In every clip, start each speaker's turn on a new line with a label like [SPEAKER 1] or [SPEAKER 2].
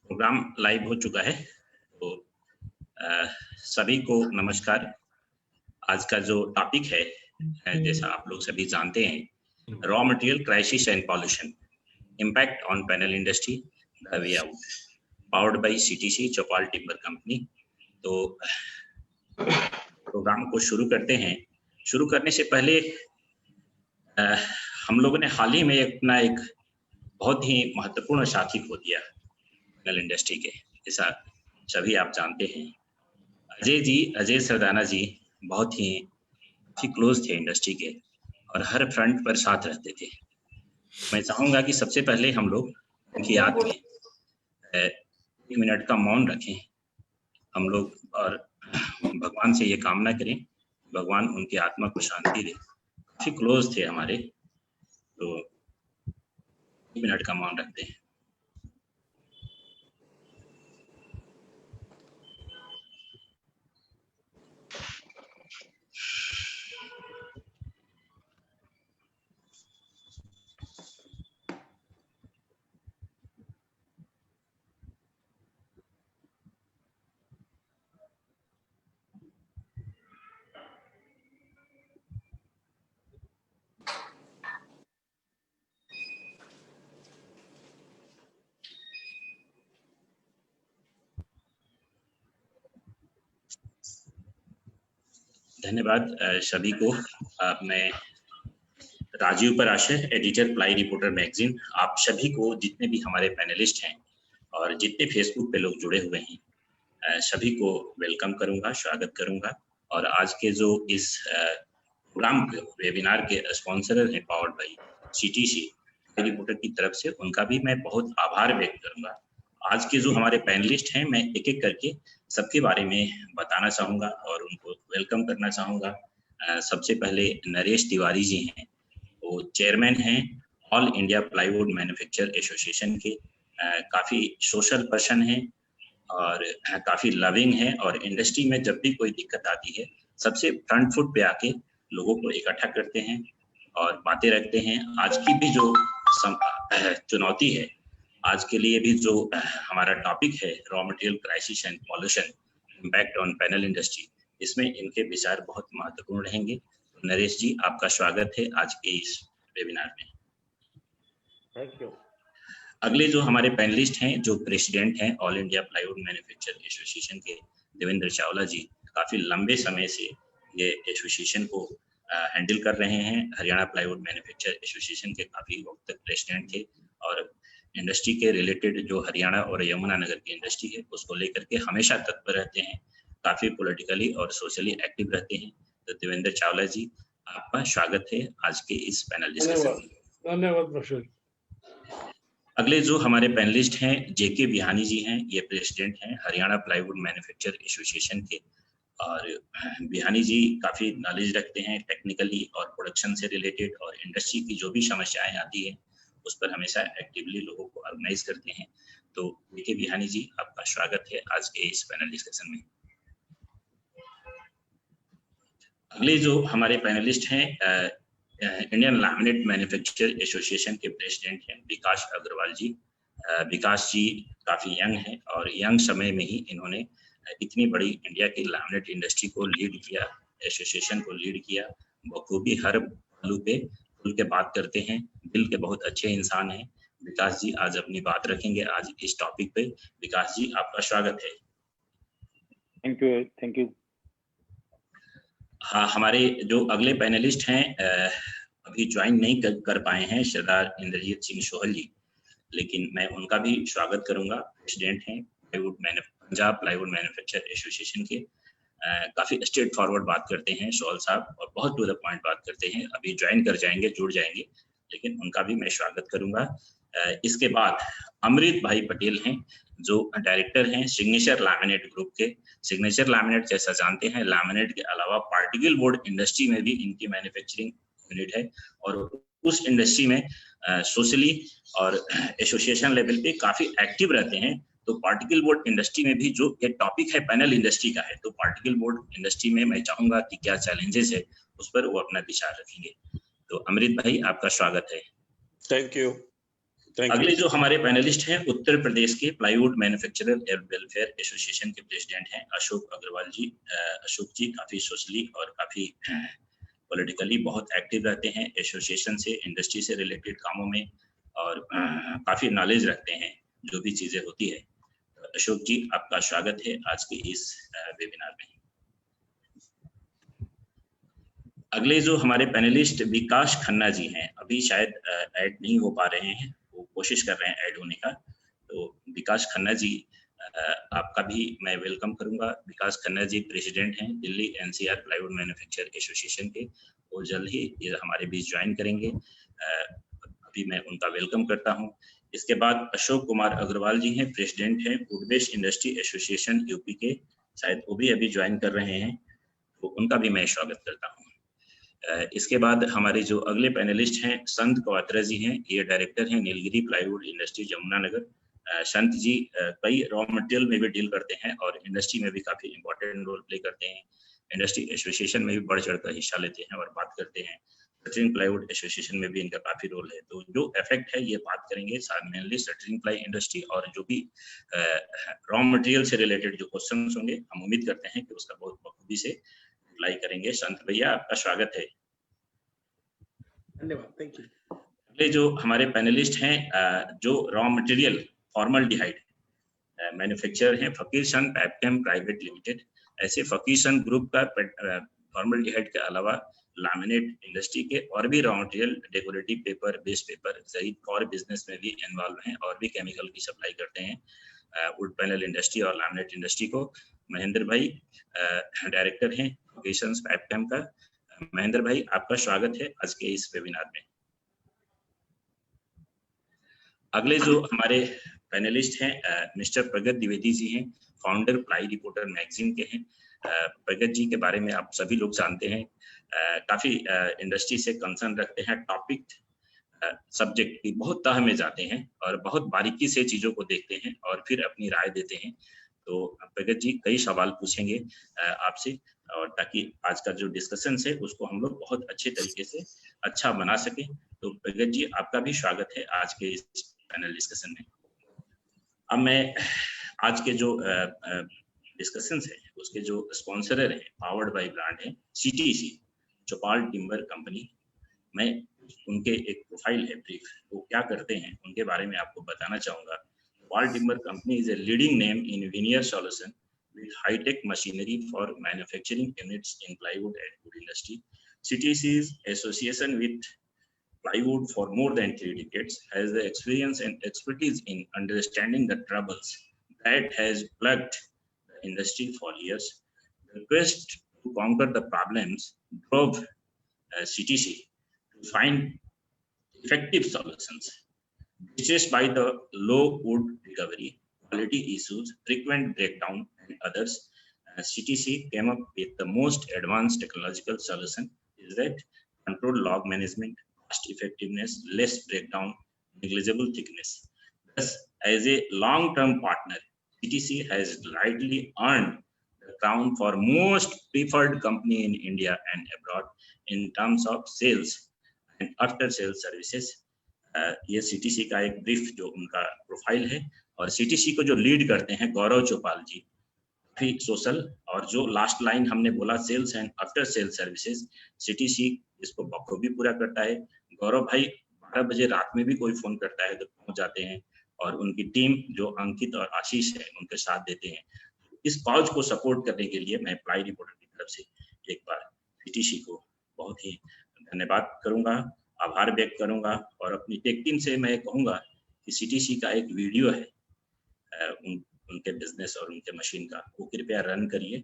[SPEAKER 1] Programme live हो चुका है, तो सभी को नमस्कार। आज का जो टॉपिक है, जैसा आप लोग सभी जानते हैं, raw material crisis and pollution, impact on panel industry, the way out, powered by CTC Chaupal timber company. तो प्रोग्राम को शुरू करते हैं। शुरू करने से पहले हम लोगों ने हाल ही में अपना एक बहुत ही महत्वपूर्ण साथी खो दिया पैनल इंडस्ट्री के, जैसा सभी आप जानते हैं। अजय सरदाना जी बहुत ही क्लोज थे इंडस्ट्री के और हर फ्रंट पर साथ रहते थे। मैं चाहूंगा कि सबसे पहले हम लोग उनकी याद में 1 मिनट का मौन रखें हम लोग, और भगवान से ये कामना करें भगवान उनकी आत्मा को शांति दे। काफी क्लोज थे हमारे, तो 1 मिनट का मौन रखते हैं। धन्यवाद सभी को। मैं Rajeev Parashar, editor Ply Reporter magazine, आप सभी को, जितने भी हमारे पैनलिस्ट हैं और जितने फेसबुक पे लोग जुड़े हुए हैं, सभी को वेलकम करूंगा, स्वागत करूंगा। और आज के जो इस प्रोग्राम के वेबिनार के स्पॉन्सर हैं पावर्ड बाय सीटीसी रिपोर्टर की तरफ से, उनका भी मैं बहुत आभार व्यक्त करूंगा। आज के जो हमारे पैनलिस्ट हैं, मैं एक एक करके सबके बारे में बताना चाहूंगा और उनको वेलकम करना चाहूंगा। सबसे पहले नरेश तिवारी जी हैं, वो चेयरमैन हैं all India plywood manufacture association के। काफी सोशल पर्सन हैं और काफी लविंग है, और इंडस्ट्री में जब भी कोई दिक्कत आती है सबसे फ्रंट फुट पे आके लोगों को इकट्ठा करते हैं और बातें रखते हैं। आज की भी जो चुनौती है, आज के लिए भी जो हमारा टॉपिक है raw material crisis and pollution, impact on panel industry, इसमें इनके विचार बहुत महत्वपूर्ण रहेंगे। नरेश जी, आपका स्वागत है आज के इस वेबिनार में।
[SPEAKER 2] Thank you.
[SPEAKER 1] अगले जो हमारे पैनलिस्ट हैं, जो प्रेसिडेंट हैं all India plywood manufacture association के, देवेंद्र चावला जी, काफी लंबे समय से ये एसोसिएशन को हैंडल कर रहे हैं। हरियाणा प्लाईवुड मैन्युफैक्चर एसोसिएशन के काफी वक्त तक प्रेसिडेंट थे और इंडस्ट्री के रिलेटेड जो हरियाणा और यमुनानगर की इंडस्ट्री है उसको लेकर के हमेशा तत्पर रहते हैं, काफी पॉलिटिकली और सोशली एक्टिव रहते हैं। तो देवेंद्र चावला जी, आपका स्वागत है आज के इस पैनल डिस्कशन में।
[SPEAKER 2] धन्यवाद प्रशुल।
[SPEAKER 1] अगले जो हमारे पैनलिस्ट हैं जेके बिहानी जी हैं, ये प्रेसिडेंट हैं हरियाणा प्लाईवुड मैन्युफैक्चर एसोसिएशन के। और बिहानी जी काफी नॉलेज रखते हैं टेक्निकली और प्रोडक्शन से रिलेटेड, और इंडस्ट्री की जो भी समस्याएं आती है उस पर हमेशा एक्टिवली लोगों को ऑर्गेनाइज करते हैं। तो जेके बिहानी जी, आपका स्वागत है आज के इस पैनल डिस्कशन में। अगले जो हमारे पैनलिस्ट हैं इंडियन लैमिनेट मैन्युफैक्चर एसोसिएशन के प्रेसिडेंट हैं विकास अग्रवाल जी। विकास जी काफी यंग हैं और यंग समय में ही इन्होंने इतनी बड़ी इंडिया की लैमिनेट इंडस्ट्री को लीड किया, एसोसिएशन को लीड किया। बखूबी हर पहलू पे खुल के बात करते हैं, दिल के बहुत अच्छे इंसान हैं। विकास जी आज अपनी बात रखेंगे आज इस टॉपिक पे। विकास जी, आपका स्वागत है।
[SPEAKER 2] Thank you.
[SPEAKER 1] हाँ, हमारे जो अगले पैनलिस्ट हैं अभी ज्वाइन नहीं कर पाए हैं, सरदार इंद्रजीत सिंह सोहल जी, लेकिन मैं उनका भी स्वागत करूंगा। प्रेसिडेंट हैं पंजाब प्लाईवुड मैन्युफैक्चर एसोसिएशन के। काफी स्ट्रेट फॉरवर्ड बात करते हैं सोहल साहब और बहुत टू द पॉइंट बात करते हैं। अभी ज्वाइन कर जाएंगे, जुड़ जाएंगे, लेकिन उनका भी मैं स्वागत करूंगा। इसके बाद अमृत भाई पटेल हैं, जो डायरेक्टर हैं सिग्नेचर लैमिनेट ग्रुप के। सिग्नेचर लैमिनेट जैसा जानते हैं, लैमिनेट के अलावा पार्टिकल बोर्ड इंडस्ट्री में भी इनकी मैन्युफैक्चरिंग यूनिट है, और उस इंडस्ट्री में सोशली और एसोसिएशन लेवल पे काफी एक्टिव रहते हैं। तो पार्टिकल बोर्ड इंडस्ट्री में भी जो ये टॉपिक है पैनल इंडस्ट्री का है, तो पार्टिकल बोर्ड इंडस्ट्री में मैं चाहूंगा कि क्या चैलेंजेस है उस पर वो अपना विचार रखेंगे। तो अमृत भाई, आपका स्वागत है।
[SPEAKER 2] Thank you.
[SPEAKER 1] अगले जो हमारे पैनलिस्ट हैं उत्तर प्रदेश के प्लाईवुड मैन्युफैक्चरर वेलफेयर एसोसिएशन के प्रेसिडेंट हैं अशोक अग्रवाल जी। अशोक जी काफी सोशली और काफी पॉलिटिकली बहुत एक्टिव रहते हैं, एसोसिएशन से, इंडस्ट्री से रिलेटेड कामों में, और काफी नॉलेज रखते हैं जो भी चीजें होती है। अशोक जी, आपका स्वागत है आज के इस वेबिनार में। अगले जो हमारे पैनलिस्ट विकास खन्ना जी हैं, अभी शायद ऐड नहीं हो पा रहे हैं, वो कोशिश कर रहे हैं ऐड होने का। तो विकास खन्ना जी, आपका भी मैं वेलकम करूंगा। विकास खन्ना जी प्रेसिडेंट हैं Delhi NCR plywood manufacturer association के, वो जल्द ही ये हमारे बीच ज्वाइन करेंगे। अभी मैं उनका वेलकम करता हूं। इसके बाद अशोक कुमार अग्रवाल जी हैं, प्रेसिडेंट हैं would based industry association UP के, शायद वो भी अभी ज्वाइन कर रहे हैं, तो उनका भी मैं स्वागत करता हूँ। इसके बाद हमारे जो अगले पैनलिस्ट हैं संत क्वात्रा जी हैं, ये डायरेक्टर हैं नीलगिरी प्लाईवुड इंडस्ट्री यमुनानगर। संत जी कई रॉ मटेरियल में भी डील करते हैं और इंडस्ट्री में भी काफी इंपॉर्टेंट रोल प्ले करते हैं, इंडस्ट्री एसोसिएशन में भी बढ़ चढ़कर हिस्सा लेते हैं और बात करते हैं। शटरिंग प्लाईवुड एसोसिएशन में भी इनका काफी रोल है। तो जो इफेक्ट है ये बात करेंगे मेनली शटरिंग प्लाई इंडस्ट्री, और जो भी रॉ मटेरियल से रिलेटेड जो क्वेश्चंस होंगे हम उम्मीद करते हैं कि उसका बहुत बखूबी से रिप्लाई करेंगे। संत भैया, आपका स्वागत है।
[SPEAKER 2] धन्यवाद, थैंक यू।
[SPEAKER 1] अगले जो हमारे पैनलिस्ट हैं जो रॉ मटेरियल फॉर्मल्डिहाइड मैन्युफैक्चरर हैं फकीर सन पैपकेम प्राइवेट लिमिटेड। ऐसे फकीर सन ग्रुप का फॉर्मल्डिहाइड के अलावा लैमिनेट इंडस्ट्री के और भी raw material, decorative paper, base paper सहित और बिजनेस में भी इन्वॉल्व हैं और भी केमिकल की सप्लाई करते हैं वुड पैनल इंडस्ट्री और लैमिनेट इंडस्ट्री को। महेंद्र भाई डायरेक्टर हैं फकीर सन पैपकेम का। महेंद्र भाई, आपका स्वागत है आज के इस वेबिनार में। अगले जो हमारे पैनलिस्ट हैं मिस्टर प्रगत द्विवेदी जी हैं, फाउंडर प्लाई रिपोर्टर मैगजीन के हैं। प्रगत जी के बारे में आप सभी लोग जानते हैं, काफी इंडस्ट्री से कंसर्न रखते हैं, टॉपिक सब्जेक्ट की बहुत तह में जाते हैं और बहुत बारीकी से चीजों को देखते हैं और फिर अपनी राय देते हैं। तो प्रगत जी कई सवाल पूछेंगे आपसे, और ताकि आज का जो डिस्कशन है उसको हम लोग बहुत अच्छे तरीके से अच्छा बना सके। तो प्रगत जी, आपका भी स्वागत है आज के इस पैनल डिस्कशन में। अब मैं आज के जो डिस्कशन है उसके जो स्पॉन्सरर हैं, पावर्ड बाय ब्रांड है सीटीसी चौपाल टिम्बर कंपनी। मैं उनके एक प्रोफाइल है ब्रीफ, वो क्या करते हैं उनके बारे में आपको बताना चाहूंगा। Chaupal timber company is a leading name in veneer solution with high-tech machinery for manufacturing units in plywood and wood industry. CTC's association with plywood for more than 3 decades has the experience and expertise in understanding the troubles that has plagued the industry for years. The quest to conquer the problems drove CTC to find effective solutions. Distressed by the low wood recovery, quality issues, frequent breakdown, and others, CTC came up with the most advanced technological solution, is that controlled log management, cost effectiveness, less breakdown, negligible thickness. Thus, as a long-term partner, CTC has rightly earned the crown for most preferred company in India and abroad in terms of sales and after-sales services. ये CTC का एक brief जो उनका profile है, और CTC को जो lead करते हैं गौरव चौपाल जी, काफी सोशल, और जो लास्ट लाइन हमने बोला sales and after sale services, CTC इसको बखूबी पूरा करता है। गौरव भाई 12 बजे रात में भी कोई फोन करता है तो पहुंच जाते हैं, और उनकी टीम जो अंकित और आशीष है उनके साथ देते हैं। इस कॉज को सपोर्ट करने के लिए मैं प्लाई रिपोर्टर की तरफ से एक बार सीटीसी को बहुत ही धन्यवाद करूंगा, आभार व्यक्त करूंगा, और अपनी टेक टीम से मैं कहूंगा कि सीटीसी का एक वीडियो है उनके बिजनेस और उनके मशीन का, वो कृपया रन करिए।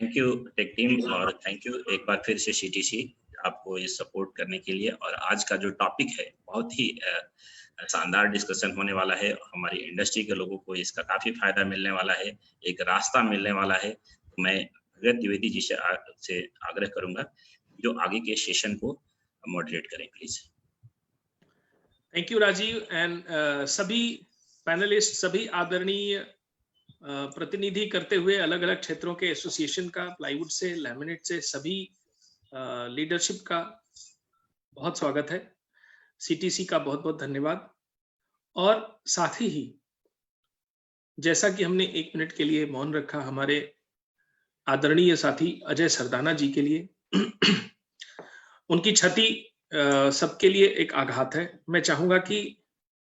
[SPEAKER 1] थैंक यू टेक टीम और थैंक यू एक बार फिर से CTC आपको इस सपोर्ट करने के लिए। और आज का जो टॉपिक है बहुत ही शानदार डिस्कशन होने वाला है। हमारी इंडस्ट्री के लोगों को इसका काफी फायदा मिलने वाला है, एक रास्ता मिलने वाला है। तो मैं भगत द्विवेदी जी से आग्रह करूंगा जो आगे के सेशन को मॉडरेट करें please.
[SPEAKER 3] Thank you Rajeev and सभी पैनलिस्ट, सभी आदरणीय प्रतिनिधि करते हुए अलग अलग क्षेत्रों के एसोसिएशन का, प्लाईवुड से, लैमिनेट से, सभी लीडरशिप का बहुत स्वागत है। CTC का बहुत बहुत धन्यवाद। और साथ ही जैसा कि हमने 1 मिनट के लिए मौन रखा हमारे आदरणीय साथी अजय सरदाना जी के लिए, उनकी क्षति सबके लिए एक आघात है। मैं चाहूंगा कि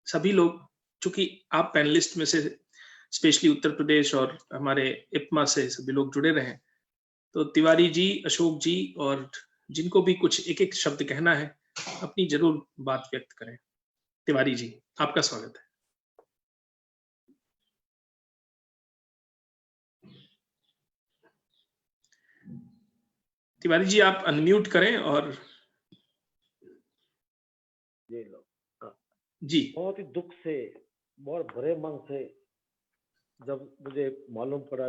[SPEAKER 3] सभी लोग, चूंकि आप पैनलिस्ट में से स्पेशली उत्तर प्रदेश और हमारे IPMA से सभी लोग जुड़े रहे, तो तिवारी जी, अशोक जी और जिनको भी कुछ एक एक शब्द कहना है अपनी जरूर बात व्यक्त करें। तिवारी जी, आपका स्वागत है। तिवारी जी आप अनम्यूट करें और जी।
[SPEAKER 4] बहुत ही दुख से, बहुत भरे मन से जब मुझे मालूम पड़ा,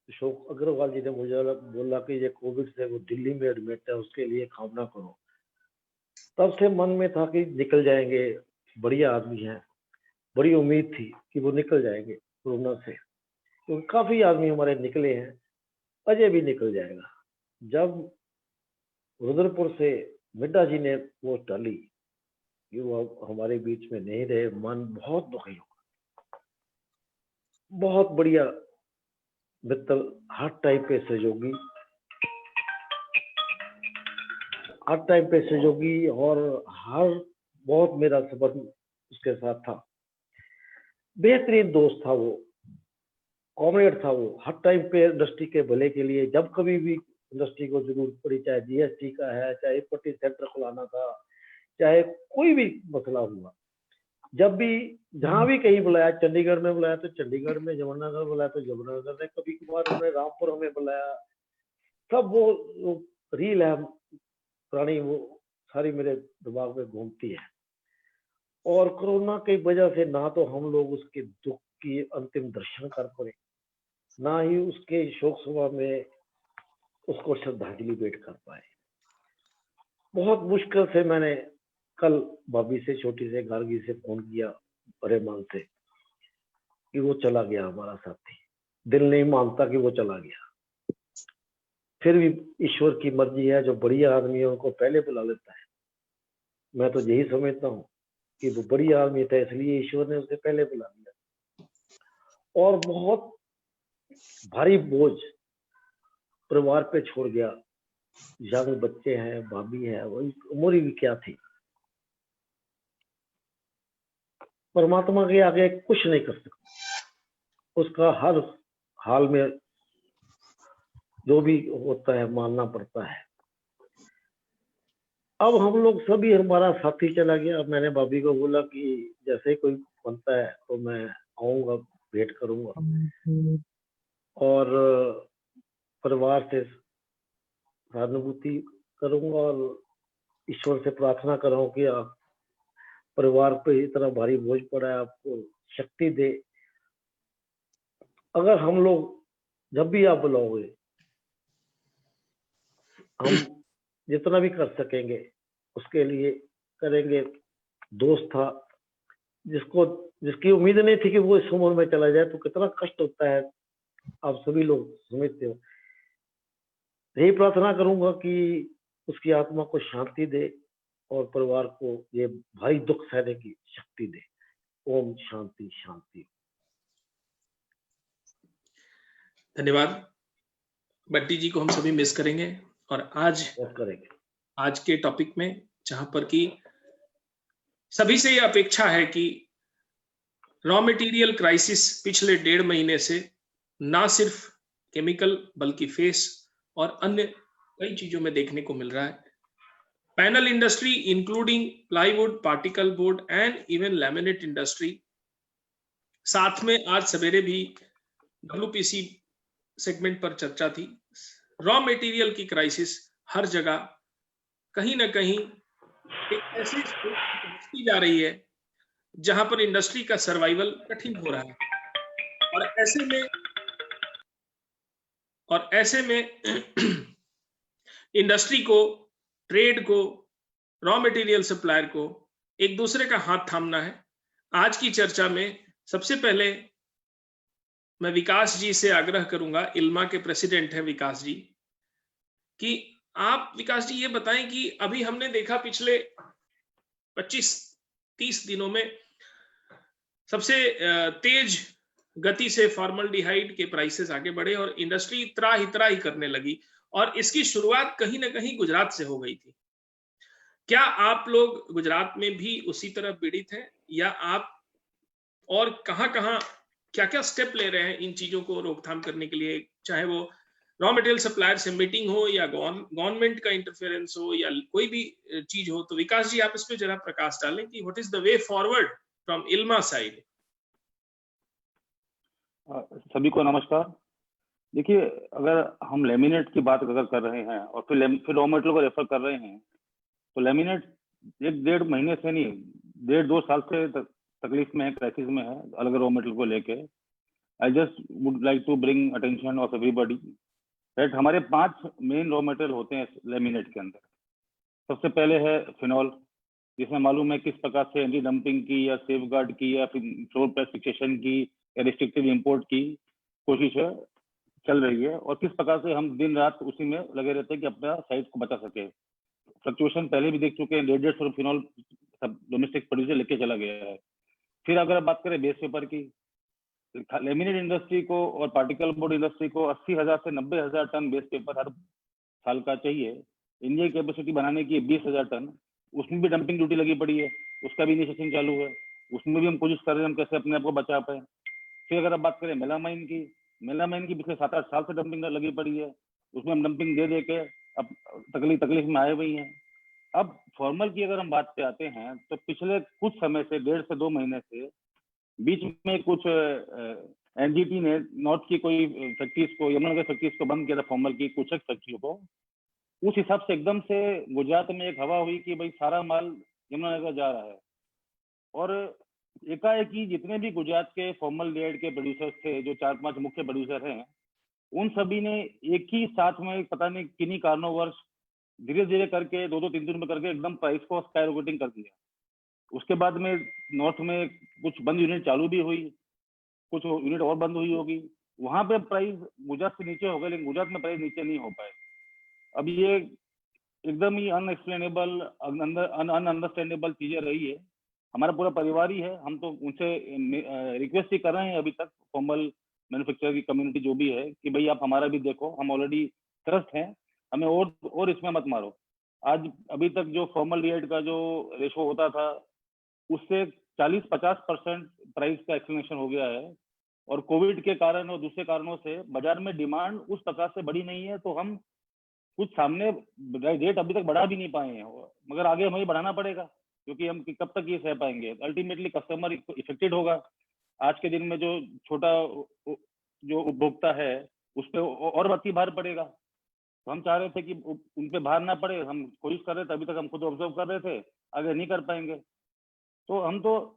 [SPEAKER 4] अशोक अग्रवाल जी ने मुझे बोला कि ये कोविड से वो दिल्ली में एडमिट है, उसके लिए कामना करो, तब से मन में था कि निकल जाएंगे, बढ़िया आदमी हैं, बड़ी उम्मीद थी कि वो निकल जाएंगे कोरोना से, क्योंकि काफी आदमी हमारे निकले हैं, अजय भी निकल जाएगा। जब रुद्रपुर से मिड्डा जी ने वो डाली कि वो हमारे बीच में नहीं रहे, मन बहुत दुखी हो। बहुत बढ़िया मित्तर, हर टाइम पे सहयोगी, हर टाइम पे सहयोगी और हर बहुत मेरा संबंध उसके साथ था। बेहतरीन दोस्त था वो, कॉमरेड था वो, हर टाइम पे इंडस्ट्री के भले के लिए, जब कभी भी इंडस्ट्री को जरूरत पड़ी, चाहे GST का है, चाहे पट्टी सेंटर खुलाना था, चाहे कोई भी मसला हुआ, जब भी जहां भी कहीं बुलाया, चंडीगढ़ में बुलाया तो चंडीगढ़ में, जमुनानगर बुलाया तो जमुनानगर में, कभी कभार उन्होंने रामपुर हमें बुलाया, सब वो रील है पुरानी, वो सारी मेरे दिमाग में घूमती है। और कोरोना की वजह से ना तो हम लोग उसके दुख की अंतिम दर्शन कर पाए, ना ही उसके शोक सभा में उसको श्रद्धांजलि भेंट कर पाए। बहुत मुश्किल से मैंने कल भाभी से, छोटी से, गार्गी से फोन किया बड़े मन से कि वो चला गया हमारा साथी, दिल नहीं मानता कि वो चला गया। फिर भी ईश्वर की मर्जी है, जो बढ़िया आदमी है उनको पहले बुला लेता है। मैं तो यही समझता हूँ कि वो बढ़िया आदमी था, इसलिए ईश्वर ने उसे पहले बुला लिया। और बहुत भारी बोझ परिवार पे छोड़ गया, यंग बच्चे हैं, भाभी है, वही उम्र भी क्या थी। परमात्मा के आगे कुछ नहीं कर सकते, उसका हर हाल में जो भी होता है मानना पड़ता है। अब हम लोग सभी, हमारा साथी चला गया। मैंने भाभी को बोला कि जैसे ही कोई बनता है तो मैं आऊंगा, भेंट करूंगा और परिवार से सहानुभूति करूंगा और ईश्वर से प्रार्थना करूं कि आप परिवार पे इतना भारी बोझ पड़ा है, आपको शक्ति दे। अगर हम लोग जब भी आप बुलाओगे, हम जितना भी कर सकेंगे उसके लिए करेंगे। दोस्त था जिसकी उम्मीद नहीं थी कि वो इस उम्र में चला जाए, तो कितना कष्ट होता है, आप सभी लोग समझते हो। यही प्रार्थना करूंगा कि उसकी आत्मा को शांति दे और परिवार को ये भारी दुख सहने की शक्ति दे। ओम शांति शांति।
[SPEAKER 3] धन्यवाद। बट्टी जी को हम सभी मिस करेंगे। और आज के टॉपिक में, जहां पर कि सभी से ये अपेक्षा है कि रॉ मटेरियल क्राइसिस पिछले 1.5 महीने से ना सिर्फ केमिकल बल्कि फेस और अन्य कई चीजों में देखने को मिल रहा है। Panel industry including plywood, particle board and even laminate industry, साथ में आज सवेरे भी WPC सेगमेंट पर चर्चा थी। रॉ मटेरियल की क्राइसिस हर जगह कहीं ना कहीं एक ऐसी स्थिति पहुंचती जा रही है जहां पर इंडस्ट्री का सर्वाइवल कठिन हो रहा है। और ऐसे में इंडस्ट्री को, ट्रेड को, रॉ मटेरियल सप्लायर को एक दूसरे का हाथ थामना है। आज की चर्चा में सबसे पहले मैं विकास जी से आग्रह करूंगा, इल्मा के प्रेसिडेंट है विकास जी, कि आप विकास जी ये बताएं कि अभी हमने देखा पिछले 25-30 दिनों में सबसे तेज गति से फॉर्मल्डिहाइड के प्राइसेस आगे बढ़े और इंडस्ट्री त्राही करने लगी, और इसकी शुरुआत कहीं ना कहीं गुजरात से हो गई थी। क्या आप लोग गुजरात में भी उसी तरह पीड़ित हैं, या आप और कहां क्या स्टेप ले रहे हैं इन चीजों को रोकथाम करने के लिए, चाहे वो रॉ मटेरियल सप्लायर से मीटिंग हो या गवर्नमेंट का इंटरफेरेंस हो या कोई भी चीज हो? तो विकास जी आप इस पे जरा प्रकाश डालें कि what is the way forward from Ilma side.
[SPEAKER 5] सभी को नमस्कार। देखिए, अगर हम लेमिनेट की बात अगर कर रहे हैं और फिर रॉ मटेरियल को रेफर कर रहे हैं, तो लेमिनेट 1-1.5 महीने से नहीं, 1.5-2 साल से तकलीफ में है, क्राइसिस में है अलग रॉ मटेरियल को लेके। I just would like to bring attention of everybody that हमारे 5 मेन रॉ मटेरियल होते हैं लेमिनेट के अंदर। सबसे पहले है फिनॉल, जिसमें मालूम है किस प्रकार से एंटी डंपिंग की या सेफगार्ड की या फिर फ्लोर प्राइस फिक्सेशन की या रिस्ट्रिक्टिव इंपोर्ट की कोशिश है, चल रही है, और किस प्रकार से हम दिन रात उसी में लगे रहते हैं कि अपना साइज को बचा सके। फ्लक्चुएशन पहले भी देख चुके हैं, 150 फिनॉल सब डोमेस्टिक प्रोड्यूसर लेके चला गया है। फिर अगर बात करें बेस पेपर की, लेमिनेट इंडस्ट्री को और पार्टिकल बोर्ड इंडस्ट्री को 80,000 से 90,000 टन बेस पेपर हर साल का चाहिए। इंडिया की कैपेसिटी बनाने की 20,000 टन, उसमें भी डंपिंग ड्यूटी लगी पड़ी है, उसका भी इनिशिएशन चालू है, उसमें भी हम कोशिश कर रहे हैं हम कैसे अपने आप को बचा पाए। फिर अगर आप बात करें मेलामाइन की पिछले 7-8 साल से डंपिंग लगी पड़ी है, उसमें हम डंपिंग दे के अब तकलीफ में आए हुई हैं। अब फॉर्मल की अगर हम बात पे आते हैं, तो पिछले कुछ समय से 1.5 से 2 महीने से बीच में कुछ एनजीटी ने नॉर्थ की कोई फैक्ट्रीज को, यमुनानगर फैक्ट्रीज को बंद किया था, फॉर्मल की कुछ फैक्ट्रियों को। उस हिसाब से एकदम से गुजरात में एक हवा हुई कि भाई सारा माल यमुनानगर जा रहा है, और एकाएक ही जितने भी गुजरात के फॉर्मल लेड के प्रोड्यूसर्स थे, जो 4-5 मुख्य प्रोड्यूसर हैं, उन सभी ने एक ही साथ में पता नहीं किन्हीं कारणोंवश धीरे धीरे करके 2-3 दिन में करके एकदम प्राइस को स्काई रॉकेटिंग कर दिया। उसके बाद में नॉर्थ में कुछ बंद यूनिट चालू भी हुई, कुछ यूनिट और बंद हुई होगी, वहां पे प्राइस गुजरात से नीचे हो गए, लेकिन गुजरात में प्राइस नीचे नहीं हो पाए। अब ये एकदम ही अनएक्सप्लेनेबल, अनअंडरस्टैंडेबल चीजें रही है। हमारा पूरा परिवार ही है, हम तो उनसे रिक्वेस्ट ही कर रहे हैं अभी तक, फॉर्मल मैन्युफैक्चरर की कम्युनिटी जो भी है, कि भाई आप हमारा भी देखो, हम ऑलरेडी ट्रस्ट हैं, हमें और इसमें मत मारो। आज अभी तक जो फॉर्मल रेट का जो रेशो होता था, उससे 40-50% प्राइस का एक्सप्लेनेशन हो गया है, और कोविड के कारण और दूसरे कारणों से बाजार में डिमांड उस प्रकार से बढ़ी नहीं है, तो हम कुछ सामने रेट अभी तक बढ़ा भी नहीं पाए हैं, मगर आगे हमें बढ़ाना पड़ेगा, क्योंकि हम कब तक ये सह पाएंगे। अल्टीमेटली कस्टमर इफेक्टेड होगा। आज के दिन में जो छोटा जो उपभोक्ता है उस पर और बढ़ती भार पड़ेगा। तो हम चाह रहे थे कि उन पे भार ना पड़े, हम कोशिश कर रहे थे, अभी तक हम खुद ऑब्जर्व कर रहे थे, आगे नहीं कर पाएंगे। तो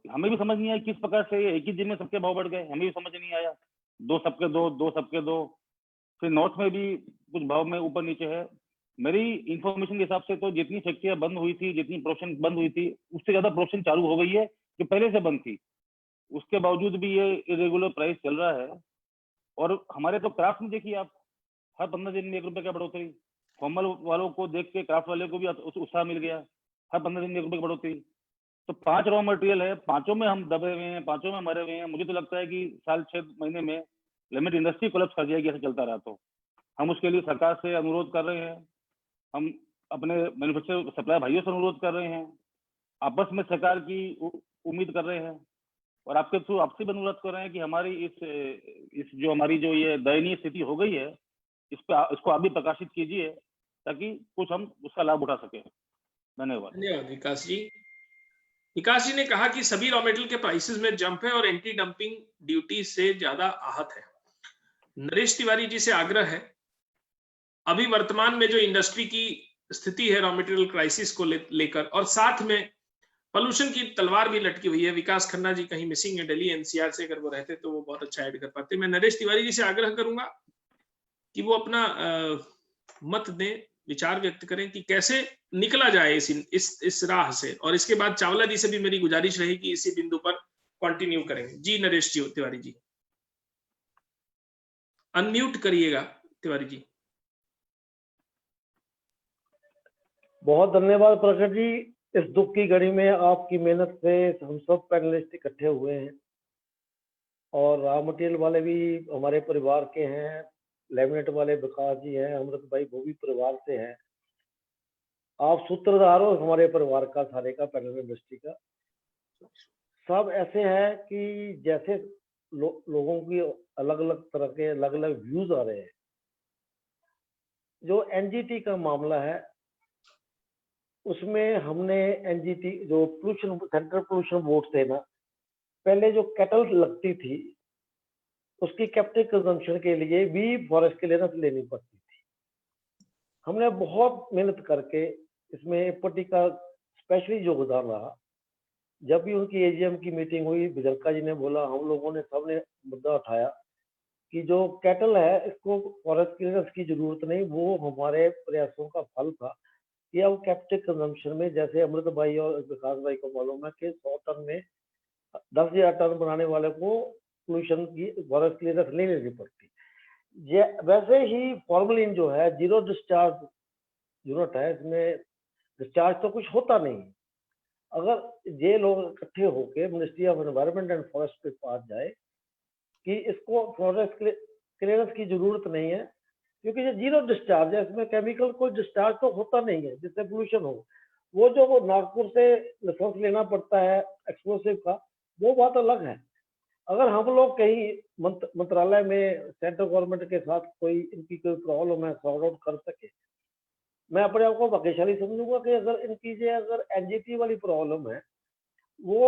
[SPEAKER 5] हमें भी समझ नहीं आया किस प्रकार से एक ही दिन में सबके भाव बढ़ गए, हमें भी समझ नहीं आया। 2 सबके 2 सबके 2। फिर नॉर्थ में भी कुछ भाव में ऊपर नीचे है। मेरी इंफॉर्मेशन के हिसाब से तो जितनी फैक्ट्रियां बंद हुई थी, जितनी प्रोडक्शन बंद हुई थी, उससे ज्यादा प्रोडक्शन चालू हो गई है जो पहले से बंद थी। उसके बावजूद भी ये इरेगुलर प्राइस चल रहा है। और हमारे तो क्राफ्ट में देखिए आप, हर 15 दिन में 1 रुपए का बढ़ोतरी। फॉर्मल वालों को देख के क्राफ्ट वाले को भी उत्साह मिल गया, हर 15 दिन में 1 रुपए की बढ़ोतरी। तो 5 रॉ मटेरियल है, 5 में हम दबे हुए हैं, 5 में मरे हुए हैं। मुझे तो लगता है कि साल 6 महीने में लिमिट इंडस्ट्री कोलैप्स कर जाएगी ऐसा चलता रहा तो। हम उसके लिए सरकार से अनुरोध कर रहे हैं, हम अपने मैन्युफैक्चर सप्लाई भाइयों से अनुरोध कर रहे हैं, आपस में सरकार की उम्मीद कर रहे हैं, और आपके थ्रू आपसे भी अनुरोध कर रहे हैं कि हमारी इस जो हमारी जो ये दयनीय स्थिति हो गई है, इसको आप भी प्रकाशित कीजिए, ताकि कुछ हम उसका लाभ उठा सके। धन्यवाद।
[SPEAKER 3] विकास जी ने कहा कि सभी रॉ मेटेरियल के प्राइसेस में जंप है और एंटी डंपिंग ड्यूटी से ज्यादा आहत है। नरेश तिवारी जी से आग्रह है अभी वर्तमान में जो इंडस्ट्री की स्थिति है रॉ मटेरियल क्राइसिस को लेकर, और साथ में पोल्यूशन की तलवार भी लटकी हुई है। विकास खन्ना जी कहीं मिसिंग है दिल्ली एनसीआर से, अगर वो रहते तो वो बहुत अच्छा ऐड कर पाते। मैं नरेश तिवारी जी से आग्रह करूंगा कि वो अपना मत दें, विचार व्यक्त करें कि कैसे निकला जाए इस राह से, और इसके बाद चावला जी से भी मेरी गुजारिश रही कि इसी बिंदु पर कंटिन्यू करेंगे। जी नरेश जी, तिवारी जी अनम्यूट करिएगा, तिवारी जी।
[SPEAKER 4] बहुत धन्यवाद प्रखर जी। इस दुख की घड़ी में आपकी मेहनत से हम सब पैनलिस्ट इकट्ठे हुए हैं, और रॉ मटेरियल वाले भी हमारे परिवार के हैं, लेमिनेट वाले विकास जी हैं, अमृत भाई वो भी परिवार से हैं। आप सूत्रधार हो हमारे परिवार का, सारे का, पैनल इंडस्ट्री का। सब ऐसे हैं कि जैसे लोगों की अलग अलग तरह के अलग अलग व्यूज आ रहे हैं। जो एनजीटी का मामला है उसमें हमने एनजीटी जो पोल्यूशन सेंट्रल पोल्यूशन बोर्ड से ना, पहले जो कैटल लगती थी उसकी कैप्टिव कंजम्पशन के लिए भी फॉरेस्ट क्लियरेंस लेनी पड़ती थी। हमने बहुत मेहनत करके इसमें पट्टी का स्पेशली योगदान रहा। जब भी उनकी एजीएम की मीटिंग हुई, बिजरका जी ने बोला, हम लोगों ने सबने मुद्दा उठाया कि जो कैटल है इसको फॉरेस्ट क्लियरेंस की जरूरत नहीं। वो हमारे प्रयासों का फल था कि अब कैप्टिव कंजम्पशन में, जैसे अमृत भाई और विकास भाई को मालूम है कि 100 टन में 10,000 टन बनाने वाले को पोल्यूशन की फॉरेस्ट क्लियरेंस नहीं लेनी पड़ती। वैसे ही फॉर्मलिन जो है जीरो डिस्चार्ज यूनिट है, इसमें डिस्चार्ज तो कुछ होता नहीं। अगर ये लोग इकट्ठे होकर ministry of environment and forest के पास जाए कि इसको फॉरेस्ट क्लियरेंस की जरूरत नहीं है क्योंकि ये जीरो डिस्चार्ज है, इसमें केमिकल कोई डिस्चार्ज तो होता नहीं है जिससे पोल्यूशन हो। वो जो वो नागपुर से लाइसेंस लेना पड़ता है एक्सप्लोसिव का, वो बात अलग है। अगर हम लोग कहीं मंत्रालय में सेंट्रल गवर्नमेंट के साथ कोई इनकी कोई प्रॉब्लम है सॉर्ट आउट कर सके, मैं अपने आप को भाग्यशाली समझूंगा कि अगर इनकी अगर एनजीटी वाली प्रॉब्लम है वो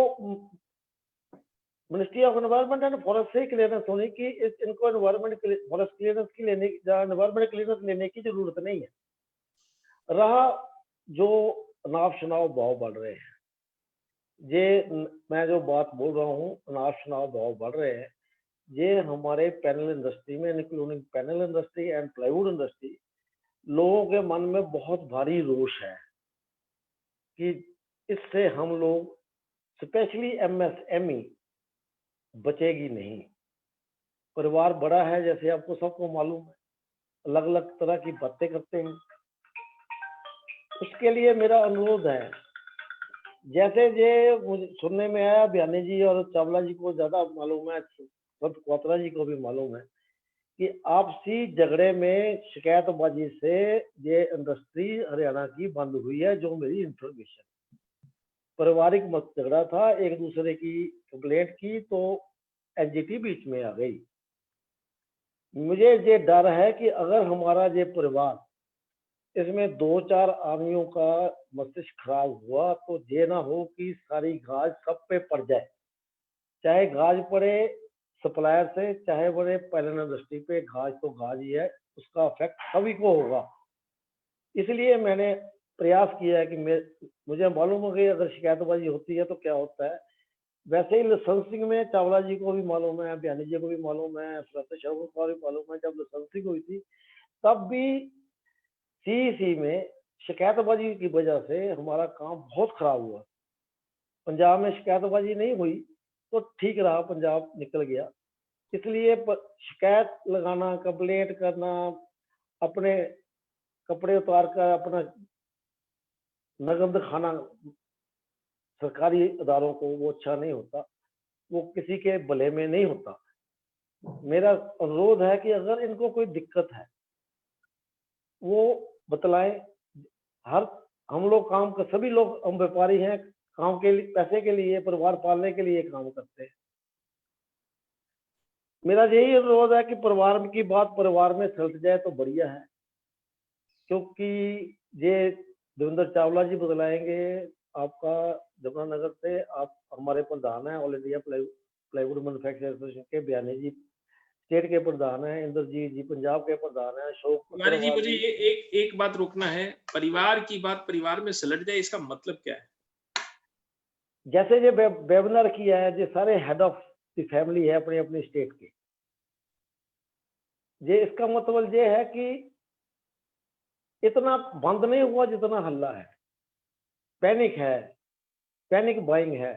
[SPEAKER 4] ministry of environment and forest से क्लियरेंस होने की, इनको एनवायरनमेंट फॉरेस्ट क्लियरेंस की एनवायरनमेंट क्लियरेंस लेने की जरूरत नहीं है। रहा जो अनाप शनाप भाव बढ़ रहे हैं, ये मैं जो बात बोल रहा हूँ अनाप शनाप भाव बढ़ रहे हैं, ये हमारे पैनल इंडस्ट्री में including panel industry and plywood industry लोगों के मन में बहुत भारी रोष है कि इससे हम लोग स्पेशली एमएसएमई बचेगी नहीं। परिवार बड़ा है, जैसे आपको सबको मालूम है, अलग अलग तरह की बातें करते हैं। उसके लिए मेरा अनुरोध है, जैसे ये मुझे सुनने में आया, बयानी जी और चावला जी को ज्यादा मालूम है, क्वात्रा जी को भी मालूम है कि आपसी झगड़े में शिकायतबाजी से ये इंडस्ट्री हरियाणा की बंद हुई है। जो मेरी इंफॉर्मेशन, पारिवारिक मत झगड़ा था, एक दूसरे की कंप्लेंट की तो एनजीटी बीच में आ गई। मुझे ये डर है कि अगर हमारा ये परिवार इसमें 2-4 आदमियों का मस्तिष्क खराब हुआ तो ये ना हो कि सारी गाज सब पे पड़ जाए, चाहे गाज पड़े सप्लायर से, चाहे बड़े पैनल इंडस्ट्री पे। गाज तो गाज ही है, उसका इफेक्ट सभी को होगा। इसलिए मैंने प्रयास किया है कि मुझे मालूम हो कि अगर शिकायतबाजी होती है तो क्या होता है। वैसे ही लाइसेंसिंग में चावला जी को भी मालूम है, बयानी जी को भी मालूम है, शर्मा को भी मालूम है, जब लाइसेंसिंग हुई थी तब भी सीईसी में शिकायतबाजी की वजह से हमारा काम बहुत खराब हुआ। पंजाब में शिकायतबाजी नहीं हुई तो ठीक रहा, पंजाब निकल गया। इसलिए शिकायत लगाना, कंप्लेंट करना, अपने कपड़े उतार कर अपना नगद खाना सरकारी अदारों को, वो अच्छा नहीं होता, वो किसी के भले में नहीं होता। मेरा अनुरोध है कि अगर इनको कोई दिक्कत है वो बतलाएं। हर हम लोग काम कर, सभी लोग हम व्यापारी हैं, काम के लिए, पैसे के लिए, परिवार पालने के लिए काम करते हैं। मेरा यही अनुरोध है कि परिवार की बात परिवार में सुलझ जाए तो बढ़िया है, क्योंकि ये देवेंद्र चावला जी बतलाएंगे आपका जमुनानगर से। आप हमारे प्रधान है all India plywood manufacturers association के, बयानी जी स्टेट के प्रधान हैं, इंद्रजीत जी पंजाब के प्रधान हैं, अशोक
[SPEAKER 3] तिवारी जी,
[SPEAKER 4] अग्रवाल
[SPEAKER 3] मुझे ये एक बात रोकना है, परिवार की बात परिवार में सुलझ जाए, इसका मतलब क्या है?
[SPEAKER 4] जैसे ये वेबिनार किया है, ये सारे हेड ऑफ द फैमिली है अपनी अपनी स्टेट के। ये इसका मतलब ये है कि इतना बंद नहीं हुआ जितना हल्ला है, पैनिक है, पैनिक बाइंग है।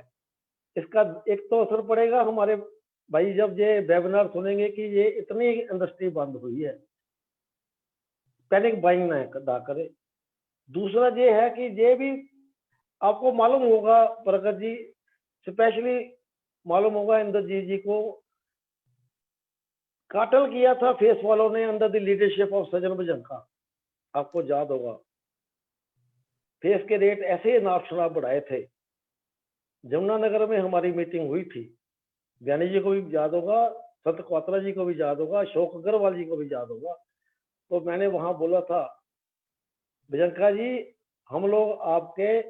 [SPEAKER 4] इसका एक तो असर पड़ेगा हमारे भाई जब ये वेबिनार सुनेंगे कि ये इतनी इंडस्ट्री बंद हुई है, पैनिक बाइंग ना करे। दूसरा ये है कि ये भी आपको मालूम होगा प्रगत जी, स्पेशली मालूम होगा इंद्रजीत जी को, काटल किया था फेस वालों ने अंडर द लीडरशिप ऑफ सज्जन भजंका, आपको याद होगा। फेस के रेट ऐसे नाप शराब बढ़ाए थे। जमुनानगर में हमारी मीटिंग हुई थी, ज्ञानी जी को भी याद होगा, संत क्वात्रा जी को भी याद होगा, अशोक अग्रवाल जी को भी याद होगा। तो मैंने वहां बोला था, भजंका जी हम लोग आपके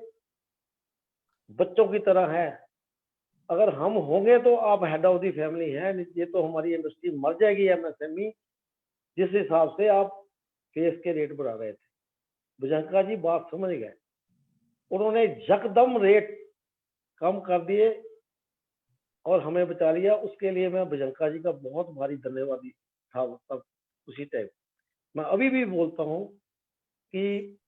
[SPEAKER 4] बच्चों की तरह हैं, अगर हम होंगे तो आप हेड ऑफ दी फैमिली हैं, ये तो हमारी इंडस्ट्री मर जाएगी एमएसएमई जिस हिसाब से आप फेस के रेट बढ़ा रहे थे। भजंका जी बात समझ गए, उन्होंने यकदम रेट कम कर दिए और हमें बचा लिया। उसके लिए मैं भजंका जी का बहुत भारी धन्यवादी था तब उसी टाइम। मैं अभी भी बोलता हूँ कि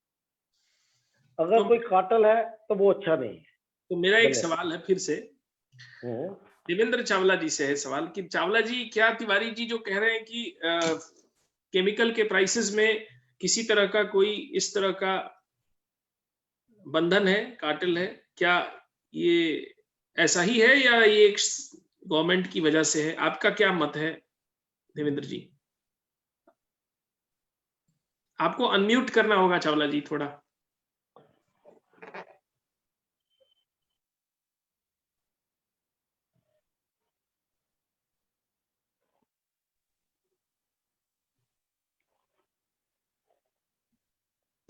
[SPEAKER 4] अगर कोई काटल है तो वो अच्छा नहीं है।
[SPEAKER 3] तो मेरा एक सवाल है फिर से, देवेंद्र चावला जी से है सवाल कि चावला जी, क्या तिवारी जी जो कह रहे हैं कि केमिकल के प्राइसेस में किसी तरह का कोई इस तरह का बंधन है, कार्टेल है, क्या ये ऐसा ही है या ये एक गवर्नमेंट की वजह से है? आपका क्या मत है देवेंद्र जी? आपको अनम्यूट करना होगा चावला जी थोड़ा।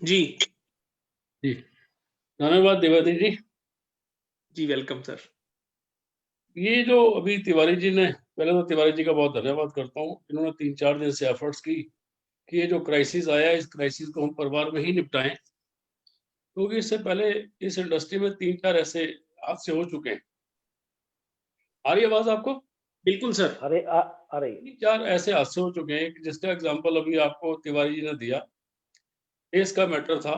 [SPEAKER 3] जी
[SPEAKER 6] जी धन्यवाद देवादी जी।
[SPEAKER 3] जी वेलकम सर।
[SPEAKER 6] ये जो अभी तिवारी जी ने, पहले तो तिवारी जी का बहुत धन्यवाद करता हूँ, इन्होंने 3-4 दिन से एफर्ट्स की कि ये जो क्राइसिस आया इस क्राइसिस को हम परिवार में ही निपटाएं, क्योंकि इससे पहले इस इंडस्ट्री में 3-4 ऐसे हादसे हो चुके हैं। आ रही आवाज आपको?
[SPEAKER 3] बिल्कुल सर।
[SPEAKER 4] अरे
[SPEAKER 6] 3-4 ऐसे हादसे हो चुके हैं, जिसका एग्जाम्पल अभी आपको तिवारी जी ने दिया। फेस का मैटर था,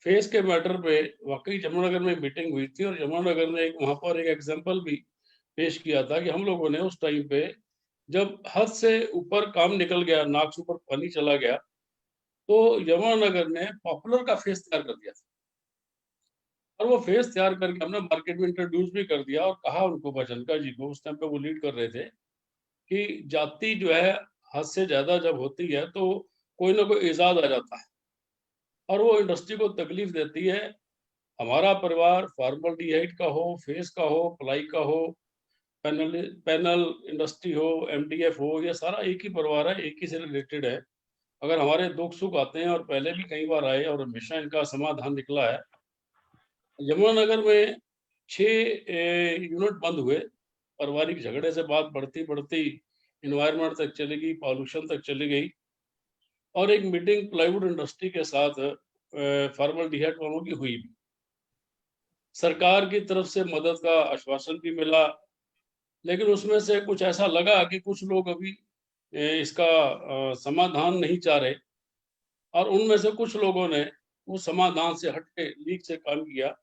[SPEAKER 6] फेस के मैटर पे वाकई यमुनानगर में मीटिंग हुई थी और यमुनानगर ने एक वहां पर एक एग्जाम्पल भी पेश किया था कि हम लोगों ने उस टाइम पे जब हद से ऊपर काम निकल गया, नाक से ऊपर पानी चला गया, तो यमुनानगर ने पॉपुलर का फेस तैयार कर दिया था और वो फेस तैयार करके हमने मार्केट में इंट्रोड्यूस भी कर दिया और कहा उनको, भजनका जी को, उस टाइम पे वो लीड कर रहे थे, कि जाति जो है हद से ज्यादा जब होती है तो कोई ना कोई एजाज आ जाता है और वो इंडस्ट्री को तकलीफ देती है। हमारा परिवार फॉर्मल्डिहाइड का हो, फेस का हो, प्लाई का हो, पैनल इंडस्ट्री हो, एमडीएफ हो, ये सारा एक ही परिवार है, एक ही से रिलेटेड है। अगर हमारे दुख सुख आते हैं, और पहले भी कई बार आए और हमेशा इनका समाधान निकला है। यमुनानगर में 6 यूनिट बंद हुए, पारिवारिक झगड़े से बात बढ़ती बढ़ती इन्वायरमेंट तक चली गई, पॉल्यूशन तक चली गई और एक मीटिंग प्लाईवुड इंडस्ट्री के साथ फॉर्मल्डिहाइड वालों की हुई भी। सरकार की तरफ से मदद का आश्वासन भी मिला, लेकिन उसमें से कुछ ऐसा लगा कि कुछ लोग अभी इसका समाधान नहीं चाह रहे और उनमें से कुछ लोगों ने उस समाधान से हटके लीक से काम किया,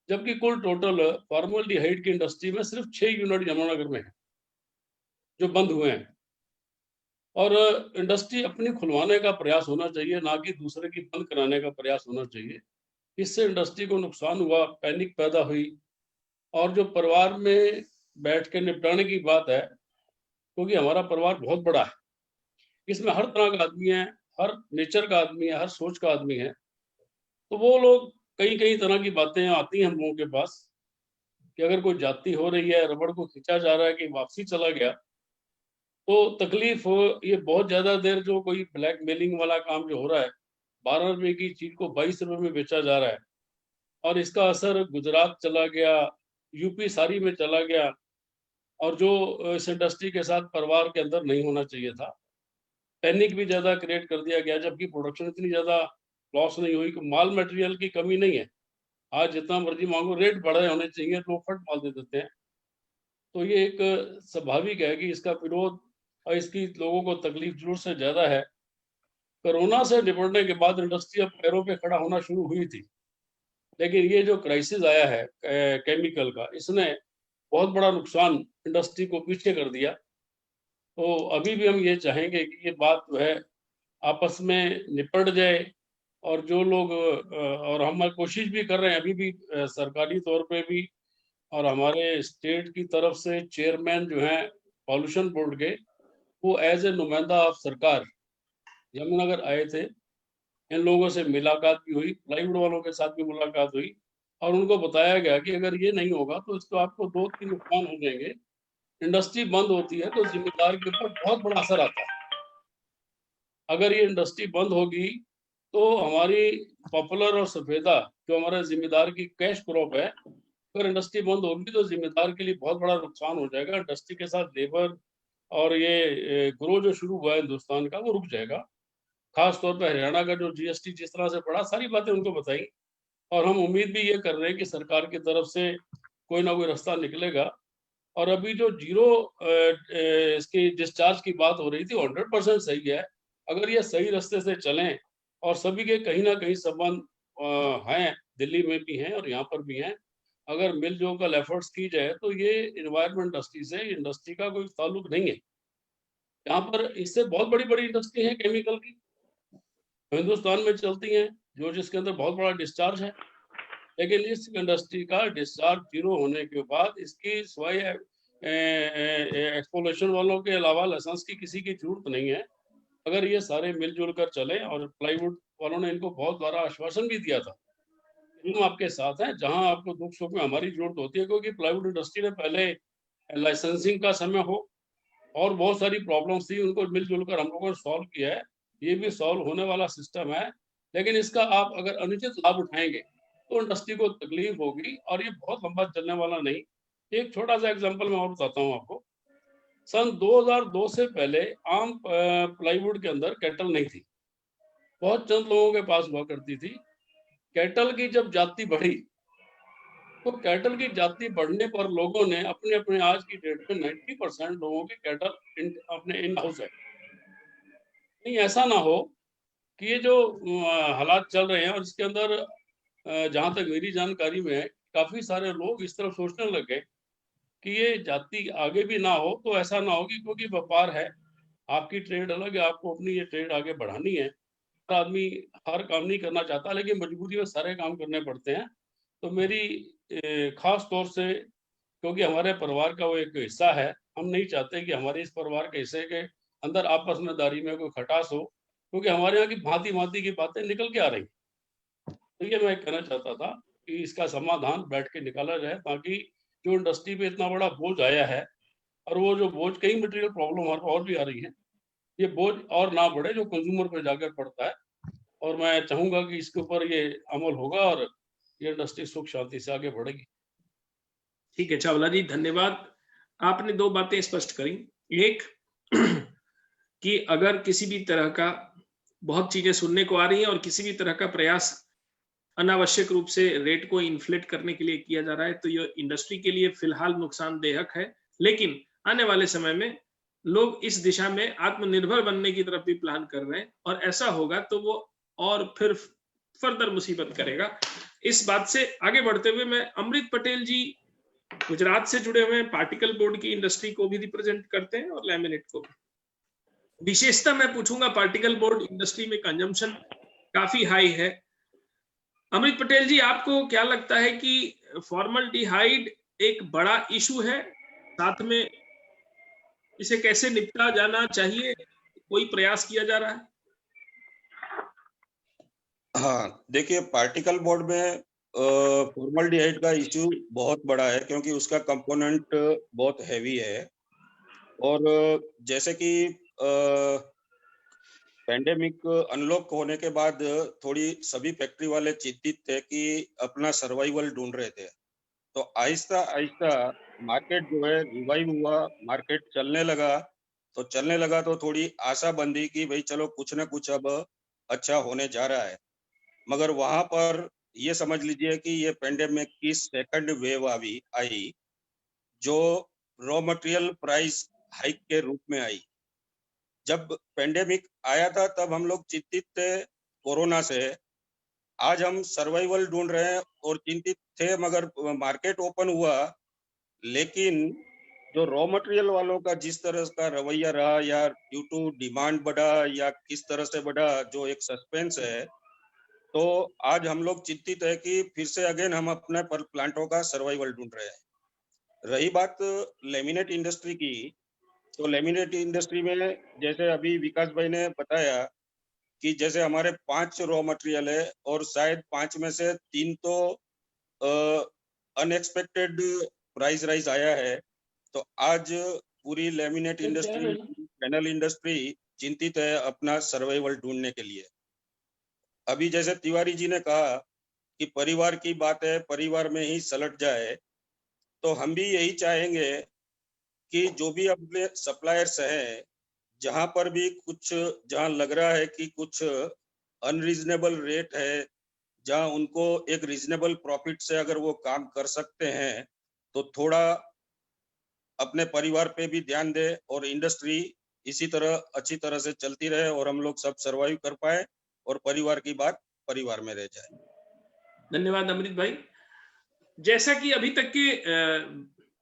[SPEAKER 6] जबकि कुल टोटल फॉर्मल्डिहाइड की इंडस्ट्री में सिर्फ 6 यूनिट यमुनानगर में है जो बंद हुए हैं। और इंडस्ट्री अपनी खुलवाने का प्रयास होना चाहिए, ना कि दूसरे की बंद कराने का प्रयास होना चाहिए। इससे इंडस्ट्री को नुकसान हुआ, पैनिक पैदा हुई और जो परिवार में बैठ के निपटाने की बात है, क्योंकि हमारा परिवार बहुत बड़ा है, इसमें हर तरह का आदमी है, हर नेचर का आदमी है, हर सोच का आदमी है, तो वो लोग कई कई तरह की बातें आती हैं हम लोगों के पास कि अगर कोई जाति हो रही है, रबड़ को खींचा जा रहा है कि वापसी चला गया, तो तकलीफ ये बहुत ज्यादा देर जो कोई ब्लैक मेलिंग वाला काम जो हो रहा है, 12 रुपए की चीज को 22 रुपए में बेचा जा रहा है और इसका असर गुजरात चला गया, यूपी सारी में चला गया और जो इस इंडस्ट्री के साथ परिवार के अंदर नहीं होना चाहिए था। पैनिक भी ज़्यादा क्रिएट कर दिया गया, जबकि प्रोडक्शन इतनी ज़्यादा लॉस नहीं हुई, माल मटेरियल की कमी नहीं है। आज जितना मर्जी मांगो, रेट बढ़े होने चाहिए तो फट माल दे देते हैं। तो ये एक स्वाभाविक है कि इसका विरोध और इसकी लोगों को तकलीफ जरूर से ज़्यादा है। कोरोना से निपटने के बाद इंडस्ट्री अब पैरों पे खड़ा होना शुरू हुई थी, लेकिन ये जो क्राइसिस आया है केमिकल का, इसने बहुत बड़ा नुकसान इंडस्ट्री को पीछे कर दिया। तो अभी भी हम ये चाहेंगे कि ये बात जो है आपस में निपट जाए, और जो लोग और हम कोशिश भी कर रहे हैं अभी भी सरकारी तौर पे भी, और हमारे स्टेट की तरफ से चेयरमैन जो हैं पॉल्यूशन बोर्ड के, वो एज ए नुमाइंदा ऑफ सरकार यमुनानगर आए थे। इन लोगों से मुलाकात भी हुई, प्लाईवुड वालों के साथ भी मुलाकात हुई, और उनको बताया गया कि अगर ये नहीं होगा तो इसको आपको 2-3 नुकसान हो जाएंगे। इंडस्ट्री बंद होती है तो जिम्मेदार के ऊपर बहुत बड़ा असर आता है। अगर ये इंडस्ट्री बंद होगी तो हमारी पॉपुलर और सफेदा जो हमारा जिम्मेदार की कैश क्रॉप है, अगर इंडस्ट्री बंद होगी तो जिम्मेदार के लिए बहुत बड़ा नुकसान हो जाएगा। इंडस्ट्री के साथ लेबर और ये ग्रो जो शुरू हुआ है हिंदुस्तान का, वो रुक जाएगा। खास तौर पर हरियाणा का जो जीएसटी जिस तरह से बढ़ा, सारी बातें उनको बताई, और हम उम्मीद भी ये कर रहे हैं कि सरकार की तरफ से कोई ना कोई रास्ता निकलेगा। और अभी जो जीरो इसकी डिस्चार्ज की बात हो रही थी, 100% सही है। अगर ये सही रास्ते से चलें, और सभी के कहीं ना कहीं संबंध हैं, दिल्ली में भी हैं और यहाँ पर भी हैं, अगर मिलजुल कर एफर्ट्स की जाए तो ये इन्वायरमेंट इंडस्ट्री से इंडस्ट्री का कोई ताल्लुक नहीं है। यहाँ पर इससे बहुत बड़ी बड़ी इंडस्ट्री है केमिकल की, हिंदुस्तान में चलती हैं, जो जिसके अंदर बहुत बड़ा डिस्चार्ज है। लेकिन इस इंडस्ट्री का डिस्चार्ज जीरो होने के बाद इसकी सिवाय एक्सप्लोरेशन वालों के अलावा लाइसेंस की किसी की जरूरत नहीं है। अगर ये सारे मिलजुल कर चले, और प्लाईवुड वालों ने इनको बहुत बड़ा आश्वासन भी दिया था, हम आपके साथ हैं, जहां आपको दुख सुख में हमारी जरूरत होती है, क्योंकि प्लाईवुड इंडस्ट्री ने पहले लाइसेंसिंग का समय हो और बहुत सारी प्रॉब्लम्स थी, उनको मिलजुल कर हम लोगों ने सॉल्व किया है। ये भी सॉल्व होने वाला सिस्टम है, लेकिन इसका आप अगर अनुचित लाभ उठाएंगे तो इंडस्ट्री को तकलीफ होगी, और ये बहुत लंबा चलने वाला नहीं। एक छोटा सा एग्जांपल मैं और बताता हूँ आपको। सन 2002 से पहले आम प्लाईवुड के अंदर कैटल नहीं थी, बहुत चंद लोगों के पास हुआ करती थी। कैटल की जब जाति बढ़ी, तो कैटल की जाति बढ़ने पर लोगों ने अपने अपने आज की डेट में 90% लोगों के कैटल अपने इन हाउस है। नहीं, ऐसा ना हो कि ये जो हालात चल रहे हैं, और इसके अंदर जहां तक मेरी जानकारी में है, काफी सारे लोग इस तरफ सोचने लग गए कि ये जाति आगे भी ना हो। तो ऐसा ना हो कि क्योंकि व्यापार है, आपकी ट्रेड अलग है, आपको अपनी ये ट्रेड आगे बढ़ानी है। हर आदमी हर काम नहीं करना चाहता, लेकिन मजबूरी में सारे काम करने पड़ते हैं। तो मेरी खास तौर से, क्योंकि हमारे परिवार का वो एक हिस्सा है, हम नहीं चाहते कि हमारे इस परिवार के हिस्से के अंदर आपस में दारी में कोई खटास हो, क्योंकि हमारे यहाँ की भांति भांति की बातें निकल के आ रही। तो ये मैं कहना चाहता था कि इसका समाधान बैठ के निकाला जाए, ताकि जो इंडस्ट्री पे इतना बड़ा बोझ आया है, और वो जो बोझ, कई मटेरियल प्रॉब्लम और भी आ रही है, ये बोझ और ना बढ़े जो कंज्यूमर पे जाकर पड़ता है। और मैं चाहूंगा कि इसके ऊपर ये अमल होगा और ये इंडस्ट्री सुख शांति से आगे बढ़ेगी।
[SPEAKER 3] ठीक है चावला जी, धन्यवाद। आपने दो बातें स्पष्ट करी। एक कि अगर किसी भी तरह का, बहुत चीजें सुनने को आ रही हैं, और किसी भी तरह का प्रयास अनावश्यक रूप से रेट को इन्फ्लेट करने के लिए किया जा रहा है, तो ये इंडस्ट्री के लिए फिलहाल नुकसानदेहक है। लेकिन आने वाले समय में लोग इस दिशा में आत्मनिर्भर बनने की तरफ भी प्लान कर रहे हैं, और ऐसा होगा तो वो और फिर फर्दर मुसीबत करेगा। इस बात से आगे बढ़ते हुए मैं अमृत पटेल जी गुजरात से जुड़े हुए हैं, पार्टिकल बोर्ड की इंडस्ट्री को भी रिप्रेजेंट करते हैं और लैमिनेट को भी। विशेषता मैं पूछूंगा, पार्टिकल बोर्ड इंडस्ट्री में कंजम्पशन काफी हाई है। अमृत पटेल जी, आपको क्या लगता है कि फॉर्मल्डिहाइड एक बड़ा इशू है, साथ में इसे कैसे निपटा जाना चाहिए, कोई प्रयास किया जा रहा है?
[SPEAKER 2] हाँ, देखिए पार्टिकल बोर्ड में फॉर्मल्डिहाइड का इशू बहुत बड़ा है, क्योंकि उसका कंपोनेंट बहुत हैवी है। और जैसे कि पैंडेमिक अनलॉक होने के बाद थोड़ी सभी फैक्ट्री वाले चिंतित थे कि अपना सर्वाइवल ढूंढ रहे थे। तो आहिस्ता आहिस्ता मार्केट जो है रिवाइव हुआ, मार्केट चलने लगा तो थोड़ी आशा बंधी कि भाई चलो कुछ ना कुछ अब अच्छा होने जा रहा है। मगर वहां पर ये समझ लीजिए कि ये पेंडेमिक की सेकंड वेव आई जो रॉ मटेरियल प्राइस हाइक के रूप में आई। जब पेंडेमिक आया था तब हम लोग चिंतित थे कोरोना से, आज हम सर्वाइवल ढूंढ रहे हैं और चिंतित थे, मगर मार्केट ओपन हुआ लेकिन जो रॉ मटेरियल वालों का जिस तरह का रवैया रहा या ड्यू टू डिमांड बढ़ा या किस तरह से बढ़ा, जो एक सस्पेंस है, तो आज हम लोग चिंतित है कि फिर से अगेन हम अपने प्लांटों का सर्वाइवल ढूंढ रहे हैं। रही बात लेमिनेट इंडस्ट्री की, तो लेमिनेट इंडस्ट्री में जैसे अभी विकास भाई ने बताया कि जैसे हमारे 5 रॉ मटेरियल है और शायद 5 में से 3 तो अनएक्सपेक्टेड प्राइस राइज आया है। तो आज पूरी लेमिनेट इंडस्ट्री, पैनल इंडस्ट्री चिंतित है अपना सर्वाइवल ढूंढने के लिए। अभी जैसे तिवारी जी ने कहा कि परिवार की बात है, परिवार में ही सलट जाए, तो हम भी यही चाहेंगे कि जो भी अपने सप्लायर्स हैं, जहां पर भी कुछ जहां लग रहा है कि कुछ अनरीजनेबल रेट है, जहां उनको एक रीजनेबल प्रॉफिट से अगर वो काम कर सकते हैं, तो थोड़ा अपने परिवार पे भी ध्यान दे और इंडस्ट्री इसी तरह अच्छी तरह से चलती रहे और हम लोग सब सरवाइव कर पाए और परिवार की बात परिवार में रह जाए।
[SPEAKER 3] धन्यवाद अमृत भाई। जैसा कि अभी तक के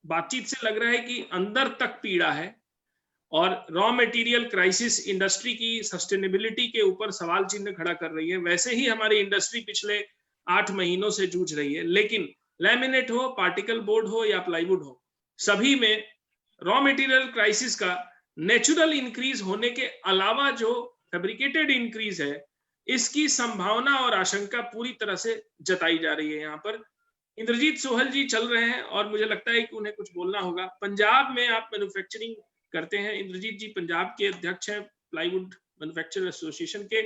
[SPEAKER 3] बातचीत से लग रहा है कि अंदर तक पीड़ा है और रॉ मटेरियल क्राइसिस इंडस्ट्री की सस्टेनेबिलिटी के ऊपर सवाल चिन्ह खड़ा कर रही है, वैसे ही हमारी इंडस्ट्री पिछले 8 महीनों से जूझ रही है। लेकिन लैमिनेट हो, पार्टिकल बोर्ड हो या प्लाईवुड हो, सभी में रॉ मटेरियल क्राइसिस का नेचुरल इंक्रीज होने के अलावा जो फैब्रिकेटेड इंक्रीज है, इसकी संभावना और आशंका पूरी तरह से जताई जा रही है। यहाँ पर इंद्रजीत सोहल जी चल रहे हैं और मुझे लगता है कि उन्हें कुछ बोलना होगा। पंजाब में आप मैन्युफैक्चरिंग करते हैं, इंद्रजीत जी पंजाब के अध्यक्ष हैं प्लाईवुड मैन्युफैक्चरर एसोसिएशन के।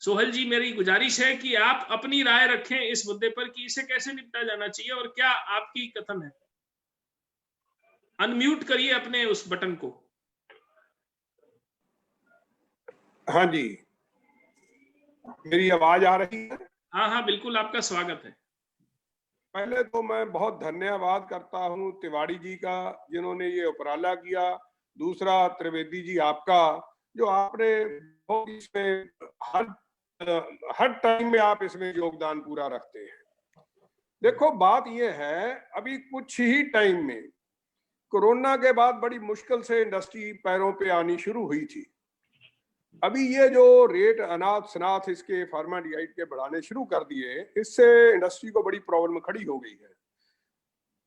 [SPEAKER 3] सोहल जी, मेरी गुजारिश है कि आप अपनी राय रखें इस मुद्दे पर कि इसे कैसे निपटा जाना चाहिए और क्या आपकी कथन है। अनम्यूट करिए अपने उस बटन को।
[SPEAKER 7] हाँ जी, मेरी आवाज आ रही है?
[SPEAKER 3] हाँ, बिल्कुल, आपका स्वागत है।
[SPEAKER 7] पहले तो मैं बहुत धन्यवाद करता हूं तिवारी जी का, जिन्होंने ये उपराला किया। दूसरा त्रिवेदी जी आपका, जो आपने इसमें हर टाइम में आप इसमें योगदान पूरा रखते हैं। देखो, बात ये है, अभी कुछ ही टाइम में कोरोना के बाद बड़ी मुश्किल से इंडस्ट्री पैरों पे आनी शुरू हुई थी। अभी ये जो रेट अनाथ शनाथ इसके फार्माल्डिहाइड के बढ़ाने शुरू कर दिए, इससे इंडस्ट्री को बड़ी प्रॉब्लम खड़ी हो गई है।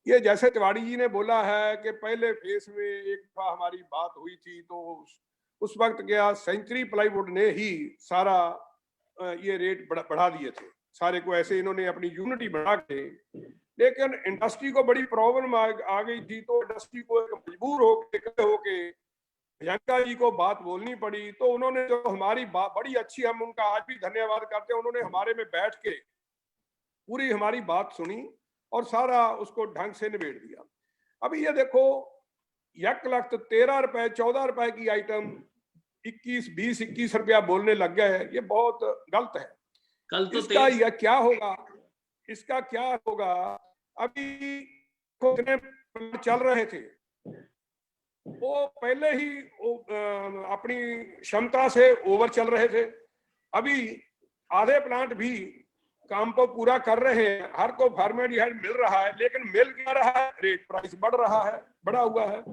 [SPEAKER 7] ये जैसे तिवारी जी ने बोला है कि पहले फेस में एक दफा हमारी बात हुई थी, तो उस वक्त क्या सेंचुरी प्लाईवुड ने ही सारा ये रेट बढ़ा दिए थे सारे को, ऐसे इन्होंने अपनी यूनिटी बढ़ा के। लेकिन इंडस्ट्री को बड़ी प्रॉब्लम आ गई थी, तो इंडस्ट्री को मजबूर होके प्रियंका जी को बात बोलनी पड़ी। तो उन्होंने जो हमारी बात बड़ी अच्छी, हम उनका आज भी धन्यवाद करते हैं, उन्होंने हमारे में बैठ के पूरी हमारी बात सुनी और सारा उसको ढंग से निबेड़ दिया। अभी ये देखो, 1,13 रुपए 14 रुपए की आइटम 21 रुपया बोलने लग गए, ये बहुत गलत है।
[SPEAKER 3] कल तो
[SPEAKER 7] इसका यह क्या होगा, इसका क्या होगा? अभी कितने चल रहे थे, वो पहले ही अपनी क्षमता से ओवर चल रहे थे। अभी आधे प्लांट भी काम को पूरा कर रहे हैं, हर को फार्माल्डिहाइड मिल रहा है, लेकिन मिल क्या रहा है, रेट प्राइस बढ़ रहा है, बढ़ा हुआ है।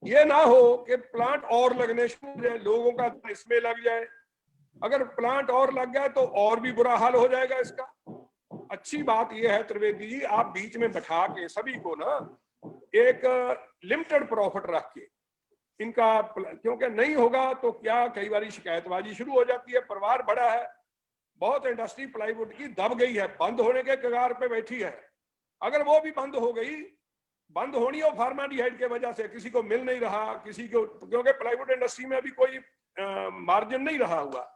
[SPEAKER 7] ये ना हो कि प्लांट और लगने शुरू हो जाए, लोगों का इसमें लग जाए। अगर प्लांट और लग गया तो और भी बुरा हाल हो जाएगा इसका। अच्छी बात यह है त्रिवेदी जी, आप बीच में बैठा के सभी को ना एक लिमिटेड प्रॉफिट रख के इनका, क्योंकि नहीं होगा तो क्या कई बार शिकायतबाजी शुरू हो जाती है। परिवार बड़ा है, बहुत इंडस्ट्री प्लाईवुड की दब गई है, बंद होने के कगार पे बैठी है। अगर वो भी बंद हो गई, बंद होनी हो फार्माल्डिहाइड के वजह से, किसी को मिल नहीं रहा, किसी को, क्योंकि प्लाईवुड इंडस्ट्री में अभी कोई मार्जिन नहीं रहा हुआ।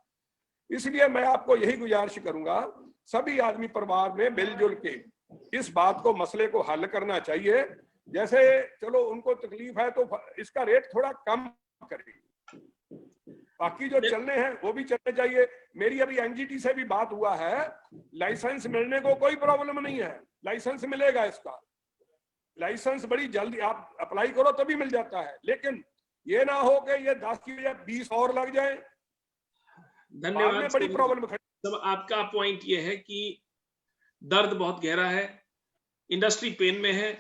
[SPEAKER 7] इसलिए मैं आपको यही गुजारिश करूंगा, सभी आदमी परिवार में मिलजुल के इस बात को, मसले को हल करना चाहिए। जैसे चलो उनको तकलीफ है तो इसका रेट थोड़ा कम करें, बाकी जो चलने हैं वो भी चलने चाहिए। मेरी अभी एनजीटी से भी बात हुआ है, लाइसेंस मिलने को कोई प्रॉब्लम नहीं है, लाइसेंस मिलेगा। इसका लाइसेंस बड़ी जल्दी आप अप्लाई करो तभी मिल जाता है, लेकिन ये ना हो कि ये 10 की बजाय 20 और लग जाए, बाद में बड़ी प्रॉब्लम खड़ी।
[SPEAKER 3] सब आपका पॉइंट ये है कि दर्द बहुत गहरा है, इंडस्ट्री पेन में है।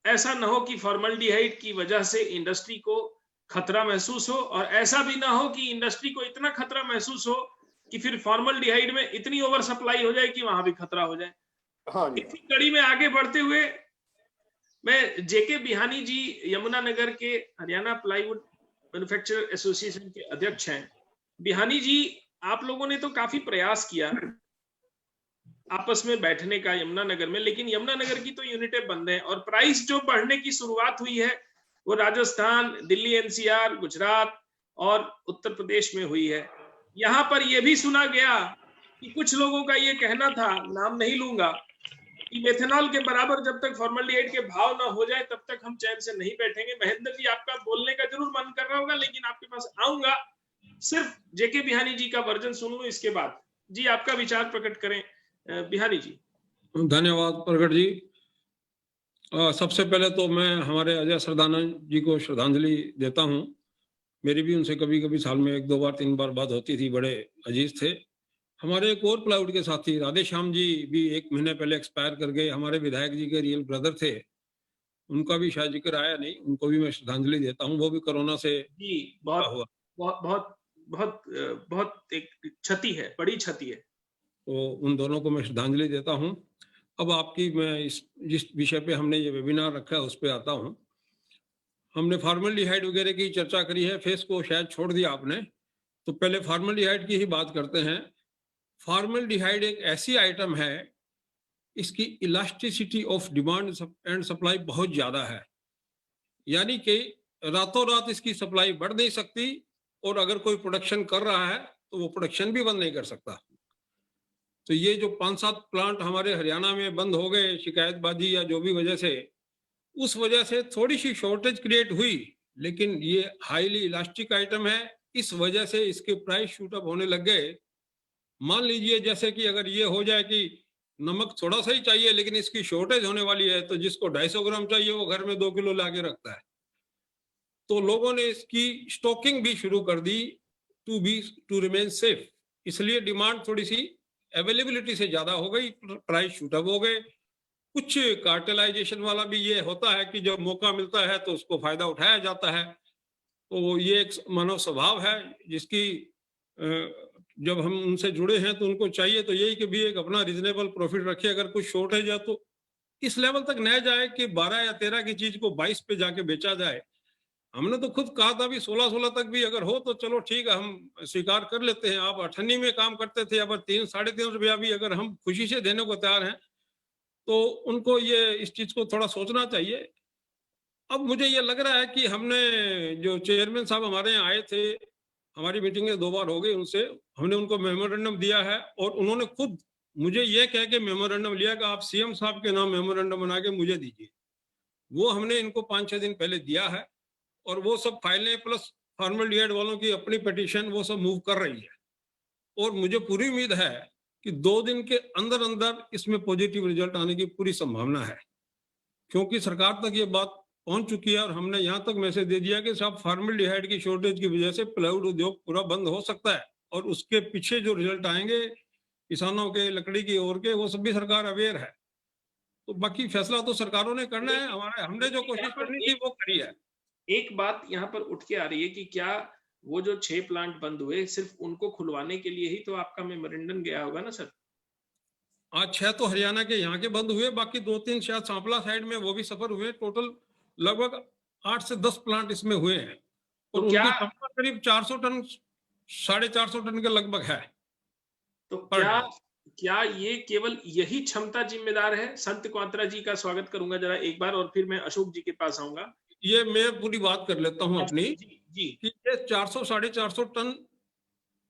[SPEAKER 3] ऐसा ना हो कि फॉर्मल्डिहाइड की वजह से इंडस्ट्री को खतरा महसूस हो, और ऐसा भी ना हो कि इंडस्ट्री को इतना खतरा महसूस हो कि फिर फॉर्मल्डिहाइड में इतनी ओवर सप्लाई हो जाए कि वहां भी खतरा हो जाए।
[SPEAKER 7] हाँ जी।
[SPEAKER 3] इसी कड़ी में आगे बढ़ते हुए मैं जेके बिहानी जी यमुनानगर के हरियाणा प्लाईवुड मैन्युफैक्चरर एसोसिएशन के अध्यक्ष हैं। बिहानी जी, आप लोगों ने तो काफी प्रयास किया आपस में बैठने का यमुनानगर में, लेकिन यमुनानगर की तो यूनिटें बंद हैं और प्राइस जो बढ़ने की शुरुआत हुई है वो राजस्थान, दिल्ली एनसीआर, गुजरात और उत्तर प्रदेश में हुई है। यहाँ पर यह भी सुना गया कि कुछ लोगों का ये कहना था, नाम नहीं लूंगा, कि मेथनॉल के बराबर जब तक फॉर्मल्डिहाइड के भाव ना हो जाए तब तक हम चैन से नहीं बैठेंगे। महेंद्र जी, आपका बोलने का जरूर मन कर रहा होगा, लेकिन आपके पास आऊंगा, सिर्फ जेके बिहानी जी का वर्जन सुन लूं, इसके बाद जी आपका विचार प्रकट करें। बिहानी जी।
[SPEAKER 8] धन्यवाद प्रगट जी। सबसे पहले तो मैं हमारे अजय सरदानंद जी को श्रद्धांजलि देता हूं। मेरी भी उनसे कभी कभी साल में 1-2 बार 3 बार बात होती थी, बड़े अजीज थे। हमारे एक और प्लाईवुड के साथी राधे श्याम जी भी 1 महीने पहले एक्सपायर कर गए, हमारे विधायक जी के रियल ब्रदर थे, उनका भी शायद जिक्र आया नहीं, उनको भी मैं श्रद्धांजलि देता हूँ। वो भी कोरोना से
[SPEAKER 3] जी बहुत बहुत बहुत बहुत एक क्षति है, बड़ी क्षति है,
[SPEAKER 8] तो उन दोनों को मैं श्रद्धांजलि देता हूँ। अब आपकी मैं जिस विषय पे हमने ये वेबिनार रखा है उस पे आता हूँ। हमने फॉर्मल्डिहाइड वगैरह की चर्चा करी है, फेस को शायद छोड़ दिया आपने, तो पहले फॉर्मल्डिहाइड की ही बात करते हैं। फॉर्मल्डिहाइड एक ऐसी आइटम है, इसकी elasticity of demand and supply बहुत ज्यादा है, यानी कि रातों रात इसकी सप्लाई बढ़ नहीं सकती, और अगर कोई प्रोडक्शन कर रहा है तो वो प्रोडक्शन भी बंद नहीं कर सकता। तो ये जो 5-7 प्लांट हमारे हरियाणा में बंद हो गए शिकायतबाजी या जो भी वजह से, उस वजह से थोड़ी सी शॉर्टेज क्रिएट हुई, लेकिन ये हाईली इलास्टिक आइटम है, इस वजह से इसके प्राइस शूट अप होने लग गए। मान लीजिए जैसे कि अगर ये हो जाए कि नमक थोड़ा सा ही चाहिए लेकिन इसकी शॉर्टेज होने वाली है, तो जिसको 250 ग्राम चाहिए वो घर में 2 किलो लाके रखता है। तो लोगों ने इसकी स्टॉकिंग भी शुरू कर दी टू रिमेन सेफ, इसलिए डिमांड थोड़ी सी अवेलेबिलिटी से ज्यादा हो गई, प्राइस शूट अप हो गए। कुछ कार्टेलाइजेशन वाला भी ये होता है कि जब मौका मिलता है तो उसको फायदा उठाया जाता है, तो ये एक मानव स्वभाव है जिसकी जब हम उनसे जुड़े हैं तो उनको चाहिए तो यही कि भी एक अपना रीजनेबल प्रॉफिट रखे। अगर कुछ शॉर्टेज है तो इस लेवल तक न जाए कि 12 या 13 की चीज को 22 पे जाके बेचा जाए। हमने तो खुद कहा था भी 16 तक भी अगर हो तो चलो ठीक है, हम स्वीकार कर लेते हैं। आप 98 में काम करते थे, अब 3-3.5 रुपया भी अगर हम खुशी से देने को तैयार हैं तो उनको ये इस चीज को थोड़ा सोचना चाहिए। अब मुझे ये लग रहा है कि हमने जो चेयरमैन साहब हमारे यहाँ आए थे, हमारी मीटिंगें 2 बार हो गई उनसे, हमने उनको मेमोरेंडम दिया है और उन्होंने खुद मुझे ये कह के मेमोरेंडम लिया कि आप सीएम साहब के नाम मेमोरेंडम बना के मुझे दीजिए। वो हमने इनको 5-6 दिन पहले दिया है और वो सब फाइलें प्लस फॉर्मल्डिहाइड वालों की अपनी पिटीशन वो सब मूव कर रही है, और मुझे पूरी उम्मीद है कि 2 दिन के अंदर अंदर इसमें पॉजिटिव रिजल्ट आने की पूरी संभावना है, क्योंकि सरकार तक ये बात पहुंच चुकी है और हमने यहाँ तक मैसेज दे दिया कि साहब फॉर्मल्डिहाइड की शॉर्टेज की वजह से प्लाईवुड उद्योग पूरा बंद हो सकता है, और उसके पीछे जो रिजल्ट आएंगे किसानों के, लकड़ी की ओर के, वो सब भी सरकार अवेयर है। तो बाकी फैसला तो सरकारों ने करना है, हमने जो कोशिश करनी थी वो करी है।
[SPEAKER 3] एक बात यहाँ पर उठ के आ रही है कि क्या वो जो 6 प्लांट बंद हुए सिर्फ उनको खुलवाने के लिए ही तो आपका मेमोरेंडम गया होगा ना सर?
[SPEAKER 8] आज 6 तो हरियाणा के यहाँ के बंद हुए, बाकी 2-3 शायद सांपला साइड में वो भी सफर हुए। टोटल लगभग 8 से 10 प्लांट इसमें हुए हैं, और
[SPEAKER 3] तो क्या
[SPEAKER 8] उनकी करीब 400 टन 450 टन के लगभग है।
[SPEAKER 3] तो क्या ये केवल यही क्षमता जिम्मेदार है? संत क्वात्रा जी का स्वागत करूंगा जरा एक बार, और फिर मैं अशोक जी के पास आऊंगा।
[SPEAKER 8] ये मैं पूरी बात कर लेता हूं अपनी
[SPEAKER 3] जी।
[SPEAKER 8] कि ये 400-450 ton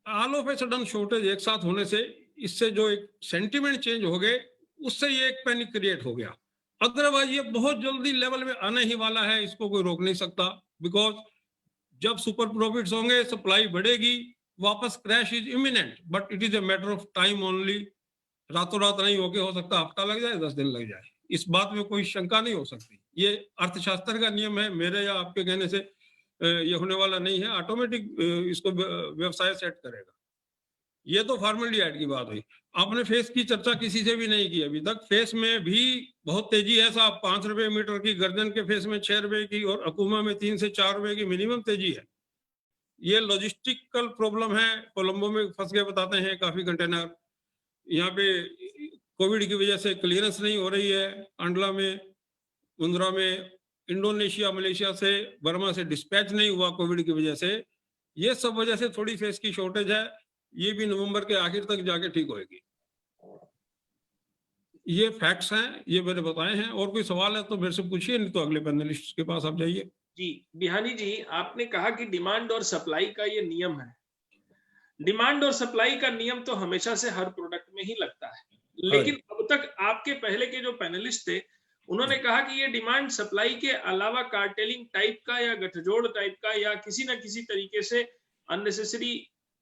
[SPEAKER 8] all of a sudden shortage एक साथ होने से, इससे जो एक सेंटीमेंट चेंज हो गए, उससे ये एक पैनिक क्रिएट हो गया। अदरवाइज ये बहुत जल्दी लेवल में आने ही वाला है, इसको कोई रोक नहीं सकता। बिकॉज जब सुपर प्रॉफिट्स होंगे, सप्लाई बढ़ेगी, वापस crash is imminent, but it is a matter of time only. रातों रात नहीं होके हो सकता हफ्ता लग जाए, 10 दिन लग जाए, इस बात में कोई शंका नहीं हो सकती। ये अर्थशास्त्र का नियम है, मेरे या आपके कहने से ये होने वाला नहीं है। ऑटोमेटिक इसको व्यवसाय सेट करेगा। ये तो फॉर्मलिटी की बात हुई। आपने फेस की चर्चा किसी से भी नहीं की अभी तक। फेस में भी बहुत तेजी है साहब। 5 रुपए मीटर की गर्दन के फेस में 6 रुपए की, और अकूमा में 3 से 4 रुपए की मिनिमम तेजी है। ये लॉजिस्टिकल प्रॉब्लम है। कोलंबो में फंस गए बताते हैं काफी कंटेनर। यहाँ पे कोविड की वजह से क्लियरेंस नहीं हो रही है। अंडला में, मुंद्रा में, इंडोनेशिया, मलेशिया से, बर्मा से डिस्पैच नहीं हुआ कोविड की वजह से। ये सब वजह से थोड़ी फेस की शॉर्टेज है। ये भी नवंबर के आखिर तक जाके ठीक होएगी। ये फैक्ट्स हैं, ये मैंने बताए हैं। और कोई सवाल है तो मेरे से पूछिए, नहीं तो अगले पैनलिस्ट के पास आप जाइए।
[SPEAKER 3] जी बिहानी जी, आपने कहा कि डिमांड और सप्लाई का ये नियम है। डिमांड और सप्लाई का नियम तो हमेशा से हर प्रोडक्ट में ही लगता है, लेकिन अब तक आपके पहले के जो पैनलिस्ट थे उन्होंने कहा कि ये डिमांड सप्लाई के अलावा कार्टेलिंग टाइप का या गठजोड़ टाइप का या किसी ना किसी तरीके से अननेसेसरी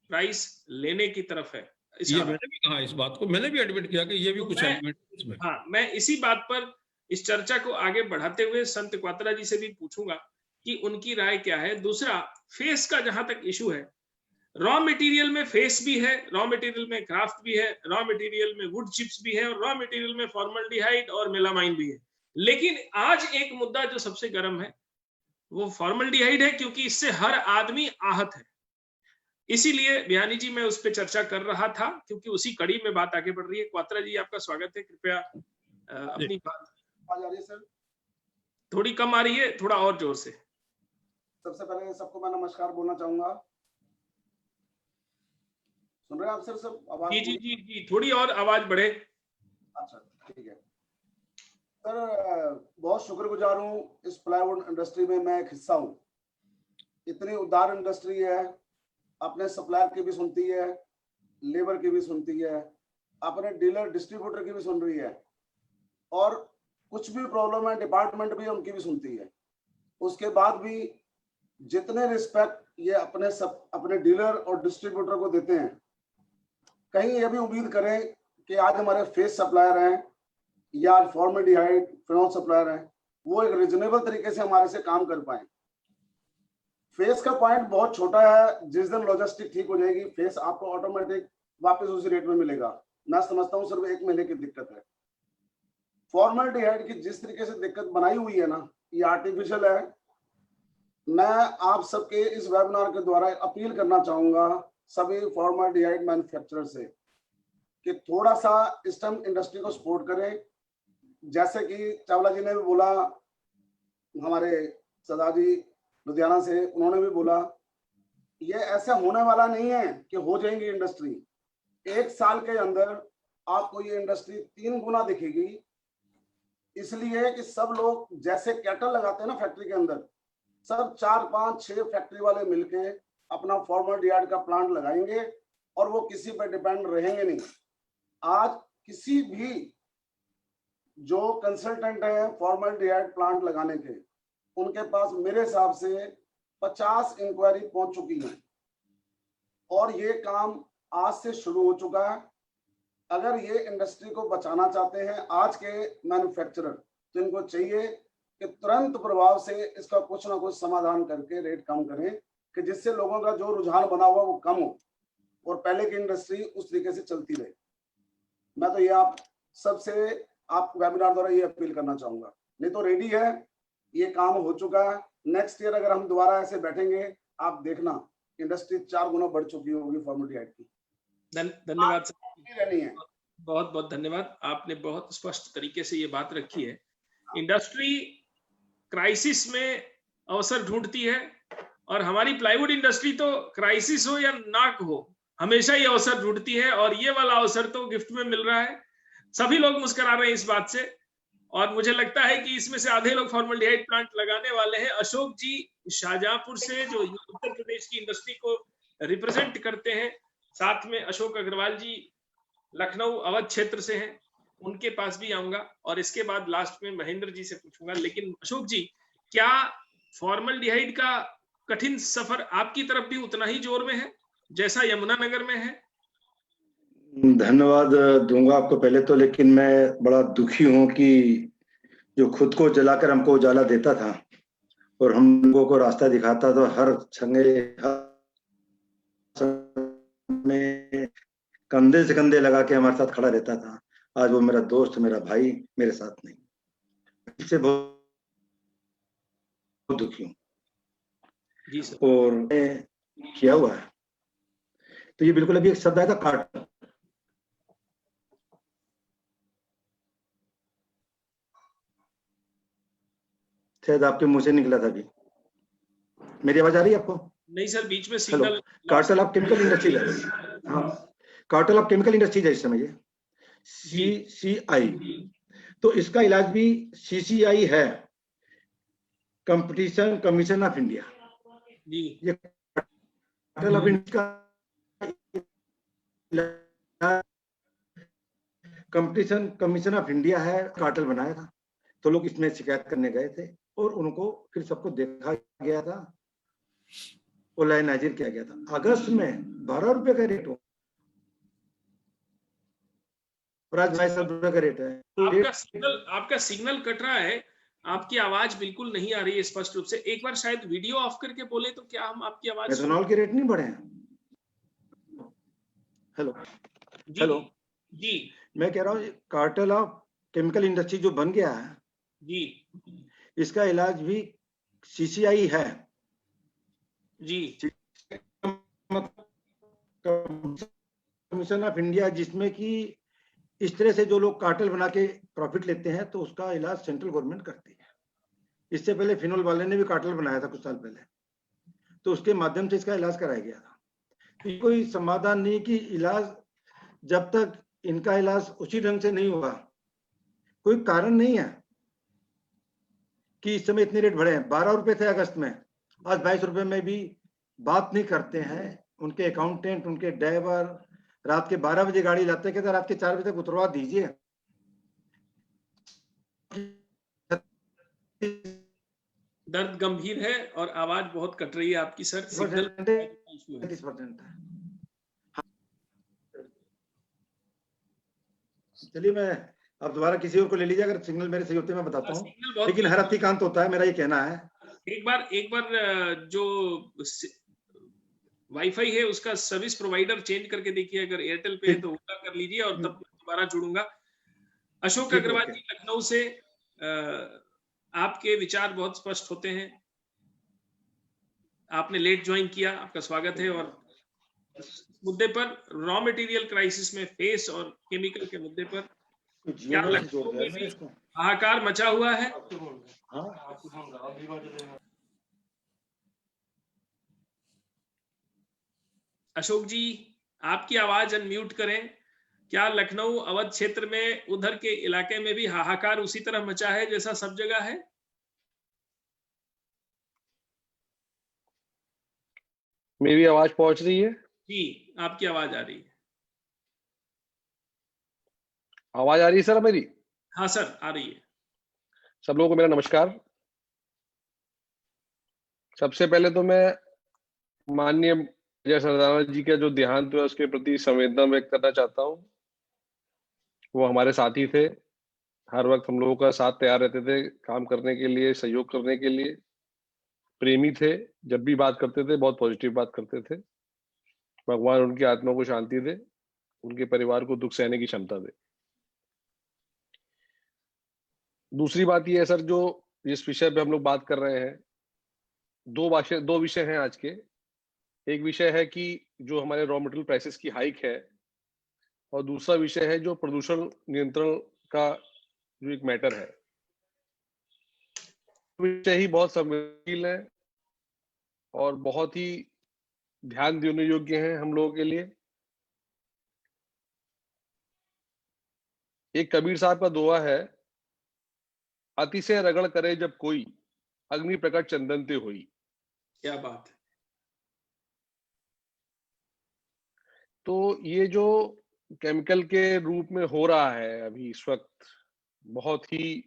[SPEAKER 3] प्राइस लेने की तरफ है।
[SPEAKER 8] ये मैंने भी कहा, इस बात को मैंने भी एडमिट किया कि ये भी कुछ एलिमेंट इसमें।
[SPEAKER 3] हाँ, मैं इसी बात पर इस चर्चा को आगे बढ़ाते हुए संत क्वात्रा जी से भी पूछूंगा कि उनकी राय क्या है। दूसरा, फेस का जहां तक इशू है, रॉ मटेरियल में फेस भी है, रॉ मटेरियल में क्राफ्ट भी है, रॉ मटेरियल में वुड चिप्स भी है, और रॉ मटेरियल में फॉर्मल्डिहाइड और मेलामाइन भी है। लेकिन आज एक मुद्दा जो सबसे गर्म है वो फॉर्मल्डिहाइड है, क्योंकि इससे हर आदमी आहत है। इसीलिए बिहानी जी मैं उस पर चर्चा कर रहा था, क्योंकि उसी कड़ी में बात आगे बढ़ रही है। क्वात्रा जी आपका स्वागत है। कृपया अपनी बात
[SPEAKER 9] आ जा रही है सर?
[SPEAKER 3] थोड़ी कम आ रही है, थोड़ा और जोर से।
[SPEAKER 9] सबसे पहले सबको मैं नमस्कार बोलना चाहूंगा। सुन रहे हैं आप सर? सब आवाज?
[SPEAKER 3] जी जी जी जी, थोड़ी और आवाज बढ़े।
[SPEAKER 9] अच्छा ठीक है सर, बहुत शुक्रगुजार हूँ। इस प्लाईवुड इंडस्ट्री में मैं एक हिस्सा हूँ। इतनी उदार इंडस्ट्री है, अपने सप्लायर की भी सुनती है, लेबर की भी सुनती है, अपने डीलर डिस्ट्रीब्यूटर की भी सुन रही है, और कुछ भी प्रॉब्लम है डिपार्टमेंट भी उनकी भी सुनती है। उसके बाद भी जितने रिस्पेक्ट ये अपने डीलर और डिस्ट्रीब्यूटर को देते हैं, कहीं ये भी उम्मीद करें कि आज हमारे फेस सप्लायर हैं या फॉर्मल्डिहाइड फिनॉल सप्लायर हैं, वो एक रीजनेबल तरीके से हमारे से काम कर पाए। फेस का पॉइंट बहुत छोटा है। जिस दिन लॉजिस्टिक ठीक हो जाएगी, फेस आपको ऑटोमेटिक वापस उसी रेट में मिलेगा। मैं समझता हूँ सिर्फ 1 महीने की दिक्कत है। फॉर्मल्डिहाइड की जिस तरीके से दिक्कत बनाई हुई है ना, ये आर्टिफिशियल है। मैं आप सबके इस वेबिनार के द्वारा अपील करना चाहूंगा सभी फॉर्मल्डिहाइड मैन्युफैक्चरर से कि थोड़ा सा इस टाइम इंडस्ट्री को सपोर्ट करें। जैसे कि चावला जी ने भी बोला, हमारे सदा जी लुधियाना से, उन्होंने भी बोला, ये ऐसा होने वाला नहीं है कि हो जाएंगी इंडस्ट्री। 1 साल के अंदर आपको ये इंडस्ट्री 3 गुना दिखेगी। इसलिए कि सब लोग जैसे कैटल लगाते हैं ना फैक्ट्री के अंदर, सब 4, 5, 6 फैक्ट्री वाले मिलके अपना फॉर्मल्डिहाइड का प्लांट लगाएंगे और वो किसी पर डिपेंड रहेंगे नहीं। आज किसी भी जो कंसल्टेंट है फॉर्मल्डिहाइड प्लांट लगाने के, उनके पास मेरे हिसाब से 50 इंक्वायरी पहुंच चुकी है, और ये काम आज से शुरू हो चुका है। अगर ये इंडस्ट्री को बचाना चाहते हैं आज के मैन्युफैक्चरर, तो इनको चाहिए कि तुरंत प्रभाव से इसका कुछ ना कुछ समाधान करके रेट कम करें, कि जिससे लोगों का जो रुझान बना हुआ वो कम हो और पहले की इंडस्ट्री उस तरीके से चलती रहे। मैं तो ये आप सबसे आप वेबिनार द्वारा ये अपील करना चाहूंगा। नहीं तो रेडी है, ये काम हो चुका है। नेक्स्ट ईयर अगर हम दोबारा ऐसे बैठेंगे, आप देखना इंडस्ट्री 4 गुना बढ़ चुकी होगी फॉर्मल्डिहाइड की।
[SPEAKER 3] धन्यवाद
[SPEAKER 9] सर,
[SPEAKER 3] बहुत बहुत धन्यवाद। आपने बहुत स्पष्ट तरीके से ये बात रखी है। इंडस्ट्री क्राइसिस में अवसर ढूंढती है, और हमारी प्लाईवुड इंडस्ट्री तो क्राइसिस हो या ना हो, हमेशा ये अवसर ढूंढती है, और ये वाला अवसर तो गिफ्ट में मिल रहा है। सभी लोग मुस्कुरा रहे हैं इस बात से, और मुझे लगता है कि इसमें से आधे लोग फॉर्मल्डिहाइड प्लांट लगाने वाले हैं। अशोक जी शाहजहांपुर से, जो उत्तर प्रदेश की इंडस्ट्री को रिप्रेजेंट करते हैं, साथ में अशोक अग्रवाल जी लखनऊ अवध क्षेत्र से हैं, उनके पास भी आऊंगा और इसके बाद लास्ट में महेंद्र जी से पूछूंगा। लेकिन अशोक जी, क्या फॉर्मल्डिहाइड का कठिन सफर आपकी तरफ भी उतना ही जोर में है जैसा यमुनानगर में है?
[SPEAKER 10] धन्यवाद दूंगा आपको पहले तो, लेकिन मैं बड़ा दुखी हूं कि जो खुद को जलाकर हमको उजाला देता था और हम लोगों को रास्ता दिखाता था, हर में कंधे से कंधे लगा के हमारे साथ खड़ा रहता था, आज वो मेरा दोस्त, मेरा भाई मेरे साथ नहीं। इससे बहुत दुखी हूँ
[SPEAKER 3] जी सर।
[SPEAKER 10] और किया हुआ है तो ये बिल्कुल अभी एक शब्द आया था कार्टल, शायद आपके मुंह से निकला था अभी। मेरी आवाज आ रही है आपको?
[SPEAKER 3] नहीं सर, बीच में
[SPEAKER 10] hello,
[SPEAKER 3] signal.
[SPEAKER 10] Cartel of chemical industries है। हाँ, कार्टल ऑफ केमिकल इंडस्ट्रीज है इस समय ये CCI। तो इसका इलाज भी CCI है, कंपटीशन कमीशन ऑफ इंडिया।
[SPEAKER 3] जी।
[SPEAKER 10] ये cartel of India competition commission of India है, कार्टल बनाया था। तो लोग इसमें शिकायत करने गए थे और उनको फिर सबको देखा गया था और लाइनाइजर किया गया था। अगस्त में 12 रुपए का रेट हो और आज 22 रुपए का रेट है।
[SPEAKER 3] आपका सिग्नल कट रहा है, आपकी आवाज बिल्कुल नहीं आ रही है स्पष्ट रूप से। एक बार शायद वीडियो ऑफ करके बोले तो क्या हम आपकी आवाज
[SPEAKER 10] एथेनॉल के रेट नहीं बढ़े हैं। हेलो हेलो
[SPEAKER 3] जी,
[SPEAKER 10] मैं कह रहा हूँ कार्टेल ऑफ केमिकल इंडस्ट्री जो बन गया है
[SPEAKER 3] जी,
[SPEAKER 10] इसका इलाज भी CCI है
[SPEAKER 3] जी।
[SPEAKER 10] कमीशन ऑफ इंडिया, जिसमें कि इस तरह से जो लोग कार्टेल बना के प्रॉफिट लेते हैं तो उसका इलाज सेंट्रल गवर्नमेंट करती है। इससे पहले फिनोल वाले ने भी कार्टेल बनाया था कुछ साल पहले, तो उसके माध्यम से इसका इलाज कराया गया था। तो कोई समाधान नहीं कि इलाज जब तक इनका इलाज उसी ढंग से नहीं होगा, कोई कारण नहीं है कि इस समय इतने रेट बढ़े हैं। 12 रुपए थे अगस्त में, आज 22 रुपए में भी बात नहीं करते हैं। उनके अकाउंटेंट, उनके ड्राइवर रात के 12 बजे गाड़ी लाते, कहते रात के 4 बजे तक उतरवा दीजिए।
[SPEAKER 3] दर्द गंभीर है और आवाज बहुत कट रही है आपकी सर। सिग्नल
[SPEAKER 10] 30% है। चलिए, मैं अब दोबारा किसी और को ले लीजिए, अगर सिग्नल मेरे सही होते मैं बताता हूँ, लेकिन हर अतिकांत होता है, मेरा ये कहना है।
[SPEAKER 3] एक बार जो वाईफाई है उसका सर्विस प्रोवाइडर चेंज करके देखिए, अगर एयरटेल पे है तो उसका कर लीजिए और तब दोबारा जुड़ूंगा। अशोक अग्रवाल जी लखनऊ से, आपके विचार बहुत स्पष्ट होते हैं। आपने लेट ज्वाइन किया, आपका स्वागत है। और मुद्दे पर रॉ मटेरियल क्राइसिस में फेस और केमिकल के मुद्दे पर क्या लखनऊ में भी हाहाकार मचा हुआ है? अशोक जी, आपकी आवाज अनम्यूट करें। क्या लखनऊ अवध क्षेत्र में उधर के इलाके में भी हाहाकार उसी तरह मचा है जैसा सब जगह है?
[SPEAKER 11] मेरी आवाज पहुंच रही है?
[SPEAKER 3] जी, आपकी आवाज आ रही है।
[SPEAKER 11] आवाज आ रही है सर मेरी?
[SPEAKER 3] हाँ सर, आ रही है।
[SPEAKER 11] सब लोगों को मेरा नमस्कार। सबसे पहले तो मैं माननीय अजय सरदाना जी का जो देहांत हुआ उसके प्रति संवेदना व्यक्त करना चाहता हूँ। वो हमारे साथी थे, हर वक्त हम लोगों का साथ तैयार रहते थे काम करने के लिए, सहयोग करने के लिए। प्रेमी थे, जब भी बात करते थे बहुत पॉजिटिव बात करते थे। भगवान उनकी आत्मा को शांति दे, उनके परिवार को दुख सहने की क्षमता दे। दूसरी बात यह है सर, जो जिस विषय पे हम लोग बात कर रहे हैं, दो विषय हैं आज के। एक विषय है कि जो हमारे रॉ मटेरियल प्राइसेस की हाइक है, और दूसरा विषय है जो प्रदूषण नियंत्रण का जो एक मैटर है। विषय ही बहुत संवेदनशील है और बहुत ही ध्यान देने योग्य है हम लोगों के लिए। एक कबीर साहब का दोहा है, अतिशय रगड़ करे जब कोई, अग्नि प्रकट चंदन ते होई।
[SPEAKER 3] क्या बात है।
[SPEAKER 11] तो ये जो केमिकल के रूप में हो रहा है अभी इस वक्त, बहुत ही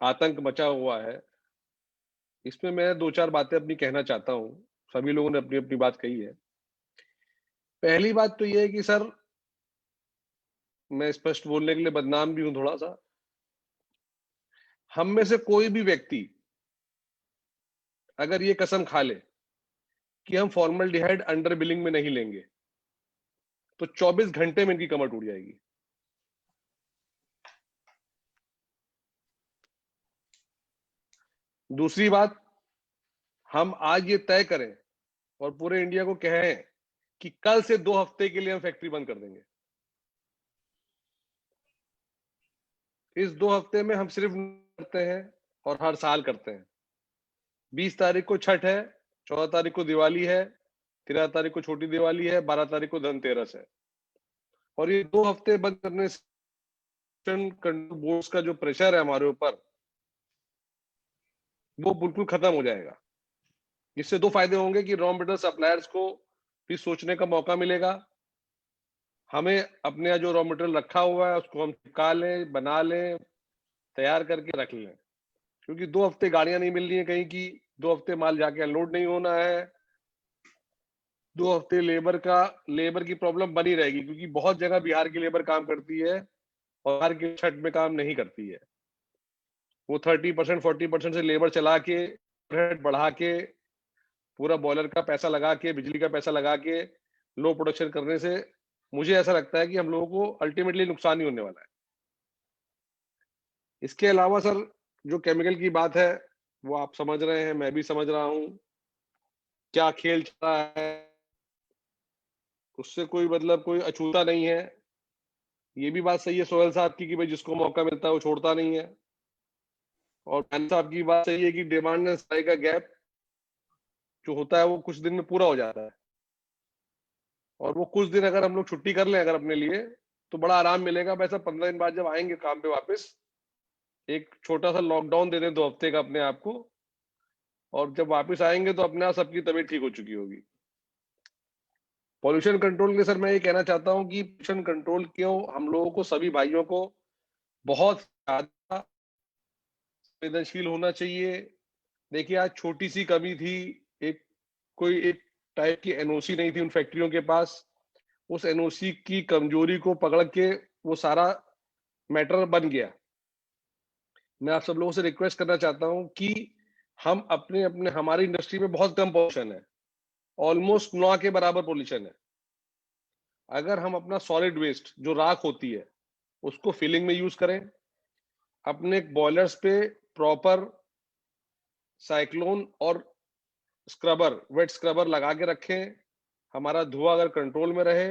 [SPEAKER 11] आतंक मचा हुआ है। इसमें मैं 2-4 बातें अपनी कहना चाहता हूँ। सभी लोगों ने अपनी अपनी बात कही है। पहली बात तो यह है कि सर, मैं स्पष्ट बोलने के लिए बदनाम भी हूं थोड़ा सा। हम में से कोई भी व्यक्ति अगर ये कसम खा ले कि हम फॉर्मल्डिहाइड अंडर बिलिंग में नहीं लेंगे, तो 24 घंटे में इनकी कमर टूट जाएगी। दूसरी बात, हम आज ये तय करें और पूरे इंडिया को कहें कि कल से 2 हफ्ते के लिए हम फैक्ट्री बंद कर देंगे। इस 2 हफ्ते में हम सिर्फ करते हैं और हर साल करते हैं। 20 तारीख को छठ है, 14 तारीख को दिवाली है, 13 तारीख को छोटी दिवाली है, 12 तारीख को धनतेरस है। और ये 2 हफ्ते बंद करने से कंट्रोल बोर्ड्स का जो प्रेशर है हमारे ऊपर, वो बिल्कुल खत्म हो जाएगा। इससे 2 फायदे होंगे कि रॉ मटेरियल सप्लायर्स को भी सोचने का मौका मिलेगा। हमें अपने यहाँ जो रॉ मटेरियल रखा हुआ है उसको हम चिपका लें, बना लें, तैयार करके रख लें, क्योंकि 2 हफ्ते गाड़ियां नहीं मिल रही हैं कहीं की, 2 हफ्ते माल जाके अनलोड नहीं होना है, 2 हफ्ते लेबर की प्रॉब्लम बनी रहेगी, क्योंकि बहुत जगह बिहार की लेबर काम करती है और बिहार की छठ में काम नहीं करती है। वो 30% 40% से लेबर चला के बढ़ा के पूरा बॉयलर का पैसा लगा के, बिजली का पैसा लगा के लो प्रोडक्शन करने से मुझे ऐसा लगता है कि हम लोगों को अल्टीमेटली नुकसान ही होने वाला है। इसके अलावा सर, जो केमिकल की बात है वो आप समझ रहे हैं, मैं भी समझ रहा हूं क्या खेल चल रहा है, उससे कोई मतलब कोई अछूता नहीं है। ये भी बात सही है सोहेल साहब की कि भाई जिसको मौका मिलता है वो छोड़ता नहीं है। और खान साहब की बात सही है कि डिमांड एंड सप्लाई का गैप जो होता है वो कुछ दिन में पूरा हो जाता है, और वो कुछ दिन अगर हम लोग छुट्टी कर लें अगर अपने लिए, तो बड़ा आराम मिलेगा। वैसे 15 दिन बाद जब आएंगे काम पे वापस, एक छोटा सा लॉकडाउन दे दें 2 हफ्ते का अपने आप को, और जब वापस आएंगे तो अपने आप सबकी तबीयत ठीक हो चुकी होगी। पॉल्यूशन कंट्रोल के सर मैं ये कहना चाहता हूँ कि पॉल्यूशन कंट्रोल क्यों हम लोगों को, सभी भाइयों को बहुत ज्यादा संवेदनशील होना चाहिए। देखिए आज छोटी सी कमी थी, एक टाइप की एनओसी नहीं थी उन फैक्ट्रियों के पास, उस एनओसी की कमजोरी को पकड़ के वो सारा मैटर बन गया। मैं आप सब लोगों से रिक्वेस्ट करना चाहता हूं कि हम हमारी इंडस्ट्री में बहुत कम पॉल्यूशन है, ऑलमोस्ट 9 के बराबर पॉल्यूशन है। अगर हम अपना सॉलिड वेस्ट जो राख होती है उसको फिलिंग में यूज करें, अपने बॉयलर्स पे प्रॉपर साइक्लोन और वेट स्क्रबर लगा के रखें, हमारा धुआं अगर कंट्रोल में रहे,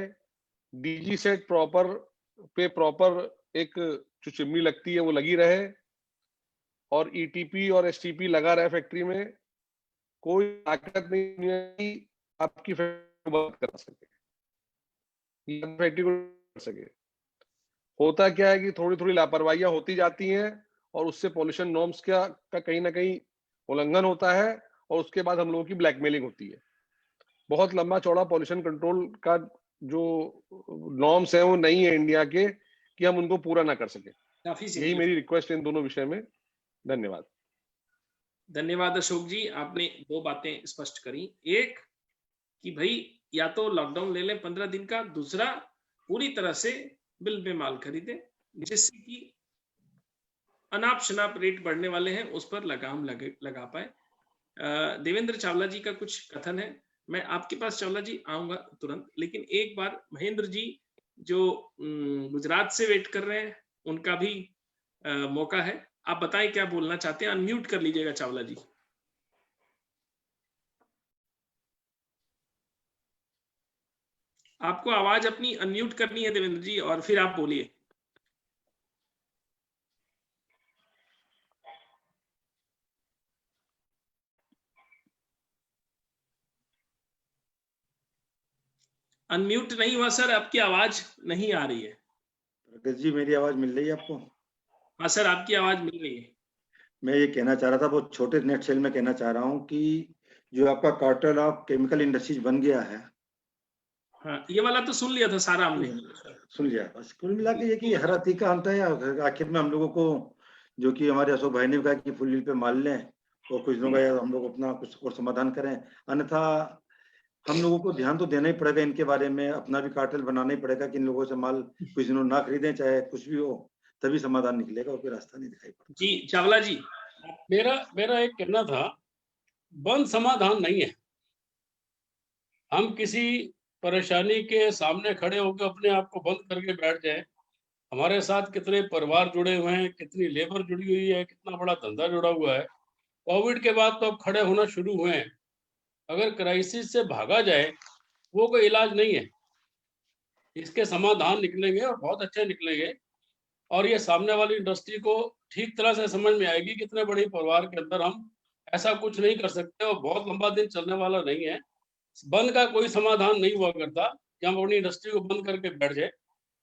[SPEAKER 11] डीजी सेट प्रॉपर एक जो चिमनी लगती है वो लगी रहे, और ईटीपी और एसटीपी लगा रहे फैक्ट्री में, कोई ताकत नहीं है आपकी फैक्ट्री बंद कर सके। होता क्या है कि थोड़ी थोड़ी लापरवाहियां होती जाती हैं और उससे पॉल्यूशन नॉर्म्स का कहीं ना कहीं उल्लंघन होता है, और उसके बाद हम लोगों की ब्लैकमेलिंग होती है। बहुत लंबा चौड़ा पॉल्यूशन कंट्रोल का जो नॉर्म्स है वो नहीं है इंडिया के कि हम उनको पूरा ना कर सके। यही मेरी रिक्वेस्ट है इन दोनों विषय में। धन्यवाद।
[SPEAKER 3] धन्यवाद अशोक जी, आपने 2 बातें स्पष्ट करी। एक कि भाई या तो लॉकडाउन ले लें 15 दिन का, दूसरा पूरी तरह से बिल में माल खरीदें, जिससे कि अनाप शनाप रेट बढ़ने वाले हैं उस पर लगाम लगा पाए। देवेंद्र चावला जी का कुछ कथन है, मैं आपके पास चावला जी आऊंगा तुरंत, लेकिन एक बार महेंद्र जी जो गुजरात से वेट कर रहे हैं उनका भी मौका है। आप बताएं क्या बोलना चाहते हैं, अनम्यूट कर लीजिएगा चावला जी। आपको आवाज अपनी अनम्यूट करनी है देवेंद्र जी, और फिर आप बोलिए। अनम्यूट नहीं हुआ सर, आपकी आवाज नहीं आ रही है।
[SPEAKER 10] प्रगति जी मेरी आवाज मिल रही है आपको?
[SPEAKER 3] हाँ सर, आपकी आवाज मिल रही है।
[SPEAKER 10] मैं ये कहना चाह रहा था, बहुत छोटे नेट सेल में कहना चाह रहा हूँ कि जो आपका कार्टेल ऑफ केमिकल इंडस्ट्रीज बन गया है,
[SPEAKER 3] हाँ, ये वाला तो सुन लिया था सारा हमने।
[SPEAKER 10] सुन लिया। बस कुल मिला के ये कि हर हाथी का अंत है। आखिर में हम लोगों को, जो कि हमारे अशोक भाई ने कहा कि फुल डील पे माल लें और कुछ दिनों का हम लोग अपना कुछ और समाधान करें, अन्यथा हम लोगों को ध्यान तो देना ही पड़ेगा इनके बारे में, अपना भी कार्टेल बनाना ही पड़ेगा कि इन लोगों से माल कुछ दिनों ना खरीदें, चाहे कुछ भी हो, तभी समाधान निकलेगा और कोई रास्ता नहीं दिखाई पड़ता।
[SPEAKER 3] जी चावला जी,
[SPEAKER 6] मेरा एक कहना था, बंद समाधान नहीं है। हम किसी परेशानी के सामने खड़े होकर अपने आप को बंद करके बैठ जाए। हमारे साथ कितने परिवार जुड़े हुए हैं, कितनी लेबर जुड़ी हुई है, कितना बड़ा धंधा जुड़ा हुआ है। कोविड के बाद तो अब खड़े होना शुरू हुए हैं। अगर क्राइसिस से भागा जाए वो कोई इलाज नहीं है। इसके समाधान निकलेंगे और बहुत अच्छे निकलेंगे, और ये सामने वाली इंडस्ट्री को ठीक तरह से समझ में आएगी कि इतने बड़े परिवार के अंदर हम ऐसा कुछ नहीं कर सकते और बहुत लंबा दिन चलने वाला नहीं है। बंद का कोई समाधान नहीं हुआ करता कि हम अपनी इंडस्ट्री को बंद करके बैठ जाए।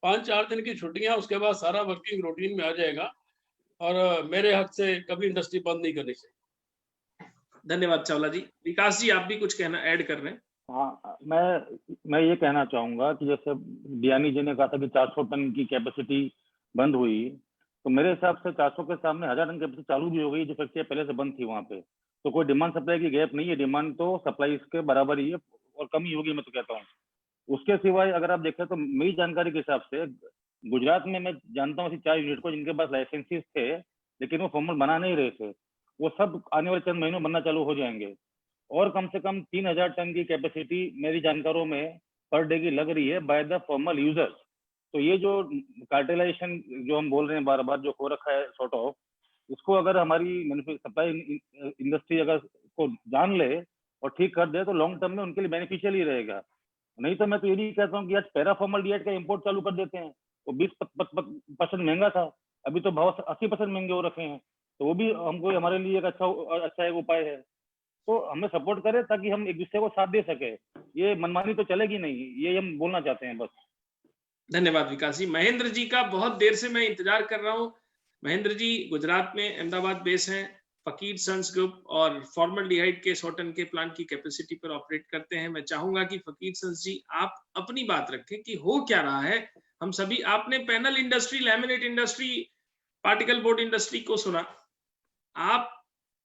[SPEAKER 6] 5-4 दिन की छुट्टियां, उसके बाद सारा वर्किंग रूटीन में आ जाएगा। और मेरे हक से कभी इंडस्ट्री बंद नहीं करनी चाहिए।
[SPEAKER 3] धन्यवाद चावला जी। विकास जी, आप भी कुछ कहना ऐड कर रहे हैं?
[SPEAKER 5] हाँ, मैं ये कहना चाहूंगा कि जैसे डियानी जी ने कहा था कि 400 टन की कैपेसिटी बंद हुई, तो मेरे हिसाब से 400 के सामने 1000 टन कैपेसिटी चालू भी हो गई, जो फैक्ट्री पहले से बंद थी वहां पे। तो कोई डिमांड सप्लाई की गैप नहीं है, डिमांड तो सप्लाई के बराबर ही है और कम ही होगी, मैं तो कहता हूँ। उसके सिवाय अगर आप देखें तो मेरी जानकारी के हिसाब से गुजरात में मैं जानता हूँ 4 यूनिट को जिनके पास लाइसेंसेस थे, लेकिन वो फॉर्मल बना नहीं रहे थे। वो सब आने वाले चंद महीनों बनना चालू हो जाएंगे और कम से कम 3000 टन की कैपेसिटी मेरी जानकारों में पर डे की लग रही है बाय द फॉर्मल यूजर्स। तो ये जो कार्टेलाइजेशन जो हम बोल रहे हैं बार बार जो हो रखा है सॉर्ट ऑफ, इसको अगर हमारी सप्लाई इंडस्ट्री अगर को जान ले और ठीक कर दे तो लॉन्ग टर्म में उनके लिए बेनिफिशियल ही रहेगा। नहीं तो मैं तो ये भी कहता हूँ कि आज पैरा फॉर्मल डीएट का इंपोर्ट चालू कर देते हैं। वो 20% महंगा था, अभी तो भाव 80% महंगे हो रखे हैं, तो वो भी हमको हमारे लिए एक अच्छा एक उपाय है। तो हमें सपोर्ट करें ताकि हम एक दूसरे को साथ दे सके। ये मनमानी तो चलेगी नहीं, ये हम बोलना चाहते हैं बस।
[SPEAKER 3] धन्यवाद विकास जी। महेंद्र जी का बहुत देर से मैं इंतजार कर रहा हूँ। महेंद्र जी गुजरात में अहमदाबाद बेस हैं, फकीर सन्स ग्रुप और फॉर्मल्डिहाइड के 100 टन के प्लांट की कैपेसिटी पर ऑपरेट करते हैं। मैं चाहूंगा कि फकीर सन्स जी आप अपनी बात रखें कि हो क्या रहा है। हम सभी, आपने panel industry, laminate industry, particle board industry को सुना, आप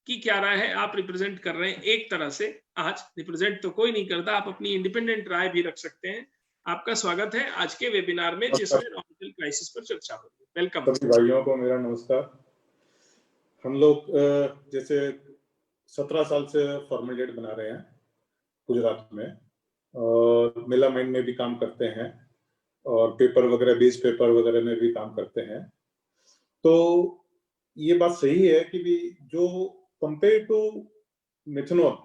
[SPEAKER 3] की क्या राय है? आप रिप्रेजेंट कर रहे हैं एक तरह से, आज रिप्रेजेंट तो कोई नहीं करता, आप अपनी इंडिपेंडेंट राय भी रख सकते हैं। आपका स्वागत है आज के वेबिनार में जिसमें रॉ मटेरियल क्राइसिस पर चर्चा होगी। वेलकम।
[SPEAKER 12] सभी भाइयों को मेरा नमस्कार। हम लोग जैसे 17 साल से फॉर्मल्डिहाइड बना रहे हैं गुजरात में, और मेलामाइन में भी काम करते हैं और पेपर वगैरह, बेस पेपर वगैरह में भी काम करते हैं। तो ये बात सही है कि भी जो कंपेयर टू मिथनॉल,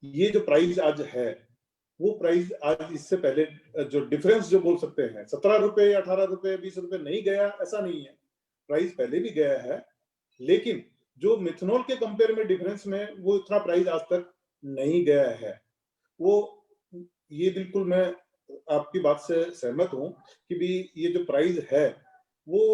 [SPEAKER 12] ये जो प्राइस आज है वो प्राइस आज इससे पहले जो डिफरेंस जो बोल सकते हैं 17 रुपए, 18 रुपए, 20 रुपए नहीं गया, ऐसा नहीं है। प्राइस पहले भी गया है, लेकिन जो मिथनॉल के कंपेयर में डिफरेंस में वो इतना प्राइस आज तक नहीं गया है। वो ये बिल्कुल मैं आपकी बात से सहमत हूं कि भी ये जो प्राइस है वो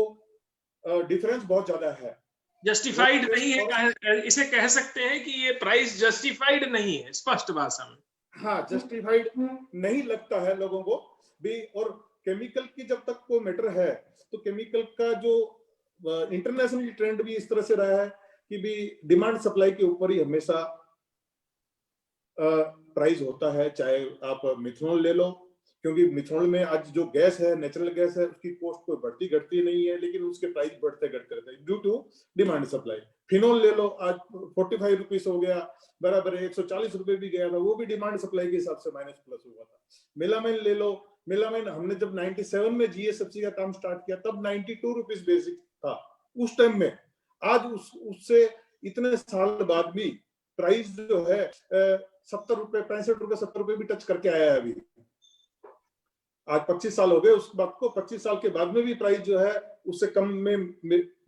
[SPEAKER 12] डिफरेंस बहुत ज्यादा है,
[SPEAKER 3] जस्टिफाइड नहीं है। इसे कह सकते हैं कि ये प्राइस जस्टिफाइड नहीं है, स्पष्ट भाषा में।
[SPEAKER 12] हाँ, जस्टिफाइड नहीं लगता है लोगों को भी। और केमिकल की जब तक को मैटर है तो केमिकल का जो इंटरनेशनल ट्रेंड भी इस तरह से रहा है कि भी डिमांड सप्लाई के ऊपर ही हमेशा प्राइस होता है। चाहे आप मिथनॉल ले लो, क्योंकि मिथनॉल में आज जो गैस है, नेचुरल गैस है, उसकी कॉस्ट कोई बढ़ती घटती नहीं है, लेकिन उसके प्राइस बढ़ते घटते रहते हैं due to demand supply. Phenol ले लो, आज 45 रुपीस हो गया, बराबर 140 रुपए भी गया था, वो भी डिमांड सप्लाई के हिसाब से माइनस प्लस हुआ था। मेलामाइन ले लो, मेलामाइन हमने जब 97 में जीएसएफसी का काम स्टार्ट किया तब 92 रुपीस बेसिक था उस टाइम में। आज उससे इतने साल बाद भी प्राइस जो है 70 रुपए, 65 रुपए, 70 रुपए भी टच करके आया है अभी। आज 25 साल हो गए उस बात को, 25 साल के बाद में भी प्राइस जो है उससे कम में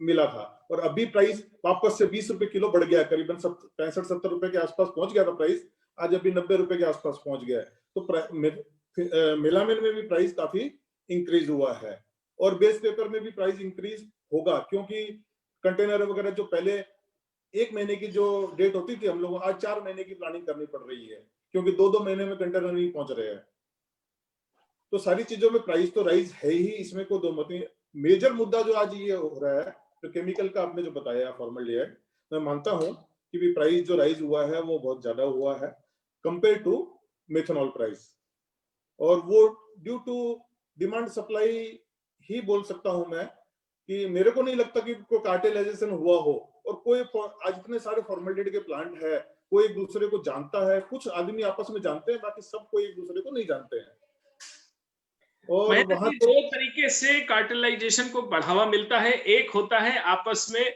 [SPEAKER 12] मिला था, और अभी प्राइस वापस से 20 रुपए किलो बढ़ गया, करीबन 65-70 रुपए के आसपास पहुंच गया था प्राइस, आज अभी 90 रुपए के आसपास पहुंच गया है। तो मेलामाइन में भी प्राइस काफी इंक्रीज हुआ है, और बेस पेपर में भी प्राइस इंक्रीज होगा, क्योंकि कंटेनर वगैरह जो पहले 1 महीने की जो डेट होती थी हम लोगों, आज 4 महीने की प्लानिंग करनी पड़ रही है, क्योंकि 2-2 महीने में कंटेनर नहीं पहुंच रहे हैं। तो सारी चीजों में प्राइस तो राइज है ही, इसमें कोई दो मत नहीं। मेजर मुद्दा जो आज ये हो रहा है, तो केमिकल का आपने जो बताया फॉर्मल्डिहाइड, मैं मानता हूं कि भी प्राइस जो राइज हुआ है वो बहुत ज्यादा हुआ है कंपेयर टू मेथनॉल प्राइस, और वो ड्यू टू डिमांड सप्लाई ही बोल सकता हूं मैं, कि मेरे को नहीं लगता कि कोई कार्टेलाइजेशन हुआ हो। और कोई आज इतने सारे फॉर्मल्डिहाइड के प्लांट है, कोई एक दूसरे को जानता है, कुछ आदमी आपस में जानते हैं, बाकी सब कोई एक दूसरे को नहीं जानते हैं। और वहां तो
[SPEAKER 3] दो तरीके से कार्टेलाइजेशन को बढ़ावा मिलता है, एक होता है आपस में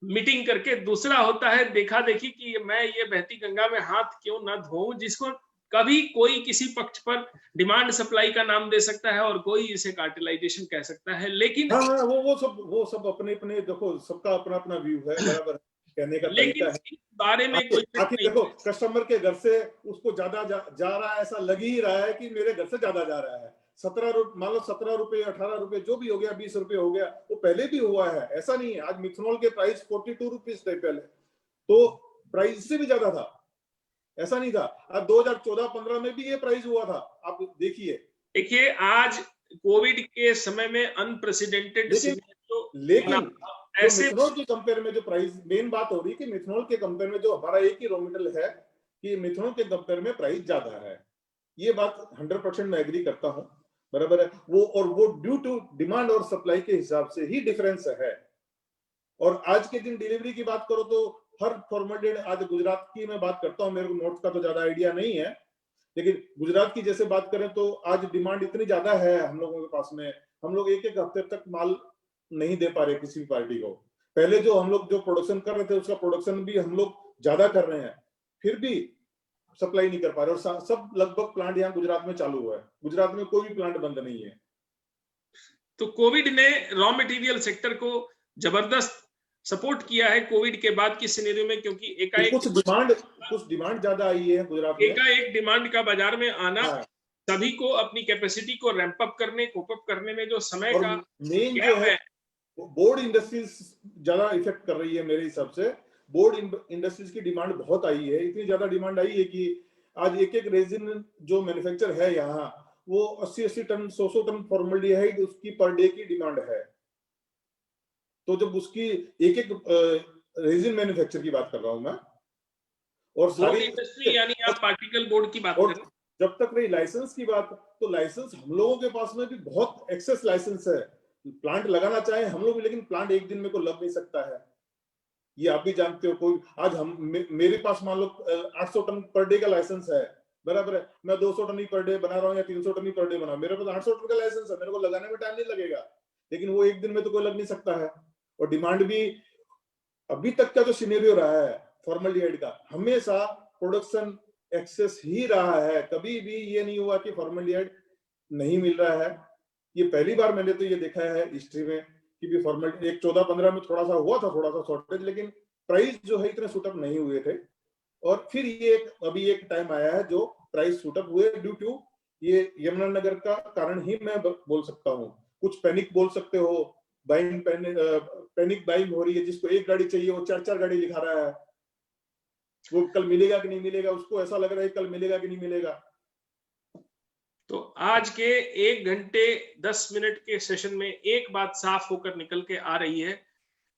[SPEAKER 3] मीटिंग करके, दूसरा होता है देखा देखी कि मैं ये बहती गंगा में हाथ क्यों ना धोऊं, जिसको कभी कोई किसी पक्ष पर डिमांड सप्लाई का नाम दे सकता है और कोई इसे कार्टेलाइजेशन कह सकता है। लेकिन
[SPEAKER 12] हाँ, वो सब अपने अपने, देखो सबका अपना अपना व्यू है, बराबर कहने का तरीका है।
[SPEAKER 3] इस बारे में कोई
[SPEAKER 12] देखो कस्टमर के घर से उसको ज्यादा जा रहा है, ऐसा लग ही रहा है कि मेरे घर से ज्यादा जा रहा है। 17 मान लो 17 रुपए 18 रुपए जो भी हो गया, 20 रुपए हो गया, वो पहले भी हुआ है, ऐसा नहीं है। आज मिथनॉल के प्राइस 42 रुपीज थे पहले, तो प्राइस से भी ज्यादा था, ऐसा नहीं था। अब 2014-15 में भी ये प्राइस हुआ था, आप देखिए
[SPEAKER 3] आज कोविड के समय में अनप्रेसिडेंटेड
[SPEAKER 12] लेकिन ऐसे मिथनॉल के कंपेयर में जो प्राइस, मेन बात हो रही है कि मिथनॉल के कंपेयर में जो हमारा एक ही रॉ मटेरियल है, कि मिथनॉल के कंपेयर में प्राइस ज्यादा है, ये बात 100% मैं एग्री करता हूं, बराबर है वो। और वो ड्यू टू डिमांड और सप्लाई के हिसाब से ही डिफरेंस है। और आज के दिन डिलीवरी की बात करो तो हर फॉर्मल्डिहाइड, आज गुजरात की मैं बात करता हूं, मेरे को नॉर्थ का तो ज्यादा आइडिया नहीं है, लेकिन गुजरात की जैसे बात करें तो आज डिमांड इतनी ज्यादा है हम लोगों के पास में, हम लोग एक हफ्ते तक माल नहीं दे पा रहे किसी भी पार्टी को। पहले जो हम लोग जो प्रोडक्शन कर रहे थे उसका प्रोडक्शन भी हम लोग ज्यादा कर रहे हैं, फिर भी सप्लाई नहीं कर पा रहे। और सब लगभग प्लांट यहाँ गुजरात में चालू हुआ है, गुजरात में कोई भी प्लांट बंद नहीं है।
[SPEAKER 3] तो कोविड ने रॉ मटेरियल सेक्टर को जबरदस्त सपोर्ट किया है कोविड के बाद की सिनेरियो में, क्योंकि एकाएक
[SPEAKER 12] कुछ डिमांड ज्यादा आई है गुजरात में,
[SPEAKER 3] एकाएक डिमांड का बाजार में आना सभी को अपनी कैपेसिटी को रैंप अप करने, कोप अप करने में जो समय का
[SPEAKER 12] मेन जो है बोर्ड इंडस्ट्रीज ज्यादा इफेक्ट कर रही है मेरे हिसाब से। बोर्ड इंडस्ट्रीज की डिमांड बहुत आई है, इतनी ज्यादा डिमांड आई है कि आज एक रेजिन जो मैन्युफैक्चर है यहाँ, वो 80-80 टन 100 टन फॉर्मल्डिहाइड उसकी पर डे की डिमांड है। तो जब उसकी एक रेजिन मैन्युफैक्चर की बात कर रहा हूं मैं, और सारी
[SPEAKER 3] इंडस्ट्री यानी आप पार्टिकल बोर्ड की बात कर रहे हैं।
[SPEAKER 12] जब तक रही लाइसेंस की बात, तो लाइसेंस हम लोगों के पास में भी बहुत एक्सेस लाइसेंस है, प्लांट लगाना चाहे हम लोग, लेकिन प्लांट एक दिन में को लग नहीं सकता है, ये आप भी जानते हो। कोई आज मेरे पास मान लो 800 टन पर डे का लाइसेंस है, बराबर है, मैं 200 टन ही पर डे बना रहा हूँ या 300 टन ही पर डे बना, मेरे पास 800 टन का लाइसेंस है, मेरे को लगाने में टाइम नहीं लगेगा, लेकिन वो एक दिन में तो कोई लग नहीं सकता है। और डिमांड भी अभी तक का जो सिनेरियो रहा है फॉर्मल्डिहाइड का, हमेशा प्रोडक्शन एक्सेस ही रहा है, कभी भी ये नहीं हुआ कि फॉर्मल्डिहाइड नहीं मिल रहा है। ये पहली बार मैंने तो ये देखा है हिस्ट्री में कि भी फॉर्मल्डिहाइड 14-15 में थोड़ा सा हुआ था, थोड़ा सा शॉर्टेज, लेकिन प्राइस जो है इतने शूटअप नहीं हुए थे। और फिर ये अभी एक टाइम आया है जो प्राइस शूटअप हुए ड्यू टू ये यमुनानगर का कारण ही मैं बोल सकता हूँ। कुछ पैनिक बोल सकते हो, पैनिक बाइंग हो रही है, जिसको एक गाड़ी चाहिए वो 4-4 गाड़ी दिखा रहा है, वो कल मिलेगा कि नहीं मिलेगा, उसको ऐसा लग रहा है कल मिलेगा कि नहीं मिलेगा।
[SPEAKER 3] तो आज के 1 घंटे 10 मिनट के सेशन में एक बात साफ होकर निकल के आ रही है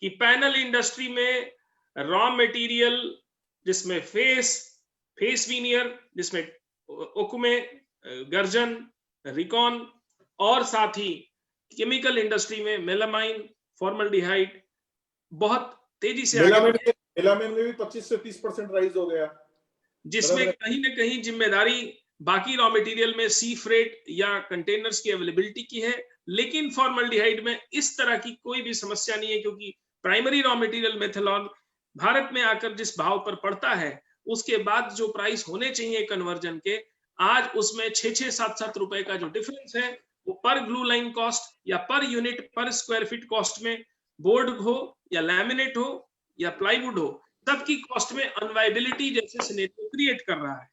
[SPEAKER 3] कि पैनल इंडस्ट्री में रॉ मटेरियल, जिसमें फेस वीनियर, जिसमें ओकुमे, गर्जन, रिकॉन, और साथ ही केमिकल इंडस्ट्री में मेलामाइन, फॉर्मल्डिहाइड बहुत तेजी से
[SPEAKER 12] मेलामाइन में भी 25 से 30% राइज हो गया,
[SPEAKER 3] जिसमें कहीं ना कहीं जिम्मेदारी बाकी रॉ मटेरियल में सी फ्रेट या कंटेनर्स की अवेलेबिलिटी की है, लेकिन फॉर्मल्डिहाइड में इस तरह की कोई भी समस्या नहीं है, क्योंकि primary raw material methanol Bharat में आकर जिस भाव पर पड़ता है, उसके बाद जो प्राइस होने चाहिए कन्वर्जन के, आज उसमें 6-7 रुपए का जो डिफरेंस है, वो पर ग्लू लाइन कॉस्ट या पर यूनिट पर स्क्वायर फीट कॉस्ट में, बोर्ड हो या लैमिनेट हो या प्लाईवुड हो, सबकी कॉस्ट में अनवाइबिलिटी जैसे सिनेरियो क्रिएट कर रहा है।